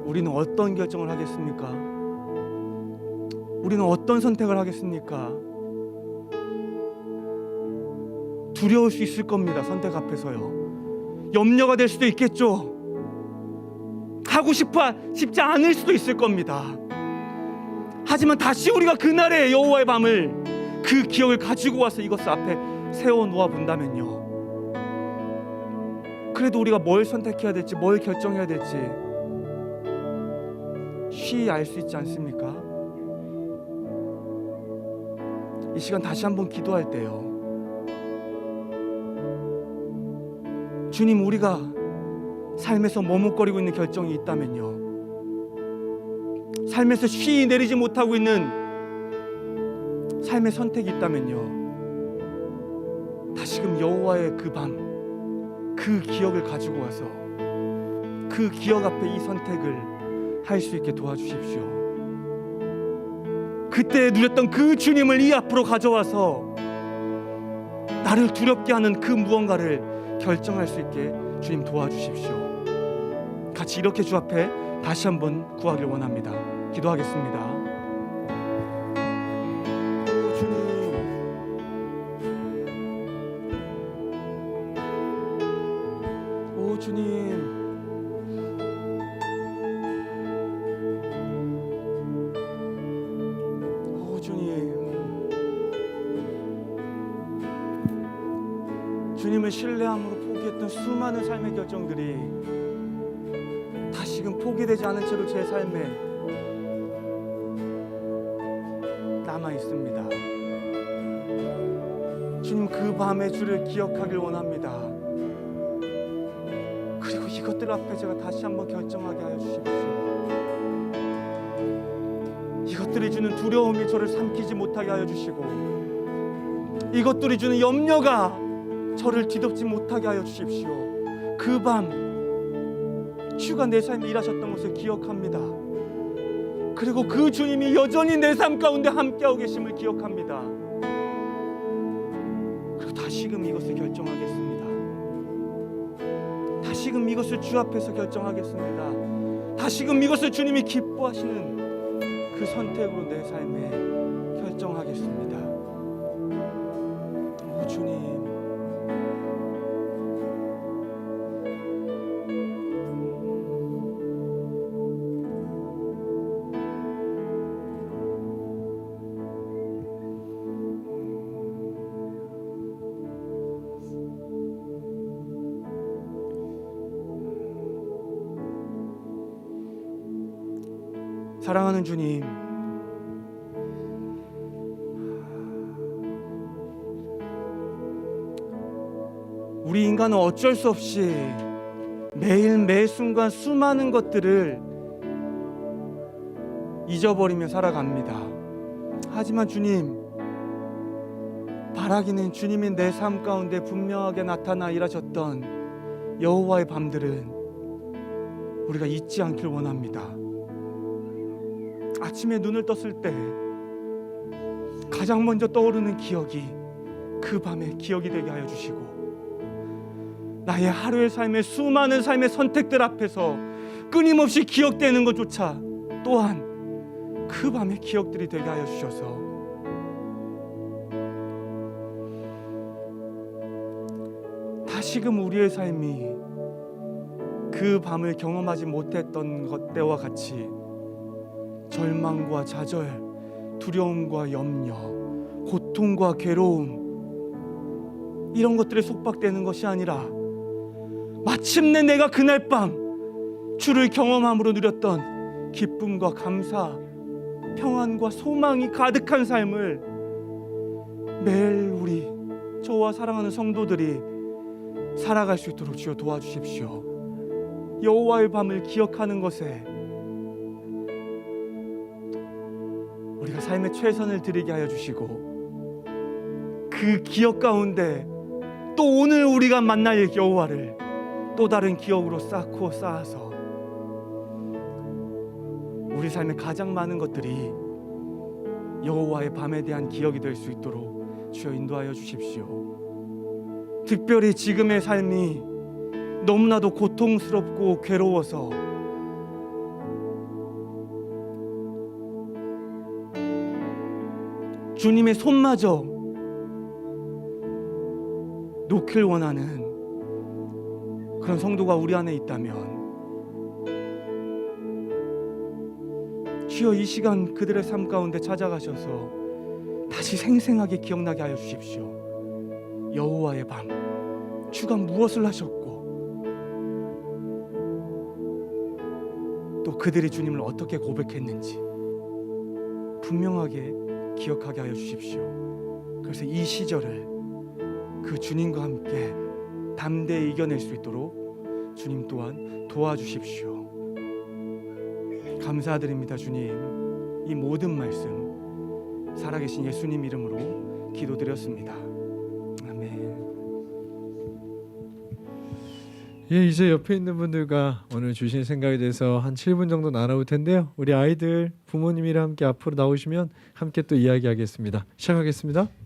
우리는 어떤 결정을 하겠습니까? 우리는 어떤 선택을 하겠습니까? 두려울 수 있을 겁니다. 선택 앞에서요. 염려가 될 수도 있겠죠. 하고 싶지 않을 수도 있을 겁니다. 하지만 다시 우리가 그날의 여호와의 밤을, 그 기억을 가지고 와서 이것을 앞에 세워 놓아 본다면요, 그래도 우리가 뭘 선택해야 될지, 뭘 결정해야 될지 쉬이 알 수 있지 않습니까? 이 시간 다시 한번 기도할 때요, 주님, 우리가 삶에서 머뭇거리고 있는 결정이 있다면요, 삶에서 쉬이 내리지 못하고 있는 삶의 선택이 있다면요, 다시금 여호와의 그 밤, 그 기억을 가지고 와서 그 기억 앞에 이 선택을 할 수 있게 도와주십시오. 그때 누렸던 그 주님을 이 앞으로 가져와서 나를 두렵게 하는 그 무언가를 결정할 수 있게 주님 도와주십시오. 같이 이렇게 주 앞에 다시 한번 구하길 원합니다. 기도하겠습니다. 오 주님, 오 주님, 오 주님, 주님을 신뢰함으로 포기했던 수많은 삶의 결정들이 다시금 포기되지 않은 채로 제 삶에 남아 있습니다. 주님, 그 밤의 주를 기억하길 원합니다. 그리고 이것들 앞에 제가 다시 한번 결정하게 하여 주십시오. 이것들이 주는 두려움이 저를 삼키지 못하게 하여 주시고, 이것들이 주는 염려가 저를 뒤덮지 못하게 하여 주십시오. 그 밤 주가 내 삶에 일하셨던 것을 기억합니다. 그리고 그 주님이 여전히 내 삶 가운데 함께하고 계심을 기억합니다. 그리고 다시금 이것을 결정하겠습니다. 다시금 이것을 주 앞에서 결정하겠습니다. 다시금 이것을 주님이 기뻐하시는 그 선택으로 내 삶에 결정하겠습니다. 오 주님, 사랑하는 주님, 우리 인간은 어쩔 수 없이 매일 매 순간 수많은 것들을 잊어버리며 살아갑니다. 하지만 주님, 바라기는 주님이 내 삶 가운데 분명하게 나타나 일하셨던 여호와의 밤들은 우리가 잊지 않길 원합니다. 아침에 눈을 떴을 때 가장 먼저 떠오르는 기억이 그 밤의 기억이 되게 하여 주시고, 나의 하루의 삶의 수많은 삶의 선택들 앞에서 끊임없이 기억되는 것조차 또한 그 밤의 기억들이 되게 하여 주셔서 다시금 우리의 삶이 그 밤을 경험하지 못했던 것 때와 같이 절망과 좌절, 두려움과 염려, 고통과 괴로움, 이런 것들에 속박되는 것이 아니라 마침내 내가 그날 밤 주를 경험함으로 누렸던 기쁨과 감사, 평안과 소망이 가득한 삶을 매일 우리 저와 사랑하는 성도들이 살아갈 수 있도록 주여 도와주십시오. 여호와의 밤을 기억하는 것에 우리가 삶의 최선을 드리게 하여 주시고, 그 기억 가운데 또 오늘 우리가 만날 여호와를 또 다른 기억으로 쌓고 쌓아서 우리 삶의 가장 많은 것들이 여호와의 밤에 대한 기억이 될 수 있도록 주여 인도하여 주십시오. 특별히 지금의 삶이 너무나도 고통스럽고 괴로워서 주님의 손마저 놓길 원하는 그런 성도가 우리 안에 있다면 주여 이 시간 그들의 삶 가운데 찾아가셔서 다시 생생하게 기억나게 하여 주십시오. 여호와의 밤, 주가 무엇을 하셨고 또 그들이 주님을 어떻게 고백했는지 분명하게 기억하게 하여 주십시오. 그래서 이 시절을 그 주님과 함께 담대히 이겨낼 수 있도록 주님 또한 도와주십시오. 감사드립니다. 주님, 이 모든 말씀 살아계신 예수님 이름으로 기도드렸습니다. 아멘. 예, 이제 옆에 있는 분들과 오늘 주신 생각에 대해서 한 7분 정도 나눠볼 텐데요. 우리 아이들 부모님이랑 함께 앞으로 나오시면 함께 또 이야기하겠습니다. 시작하겠습니다.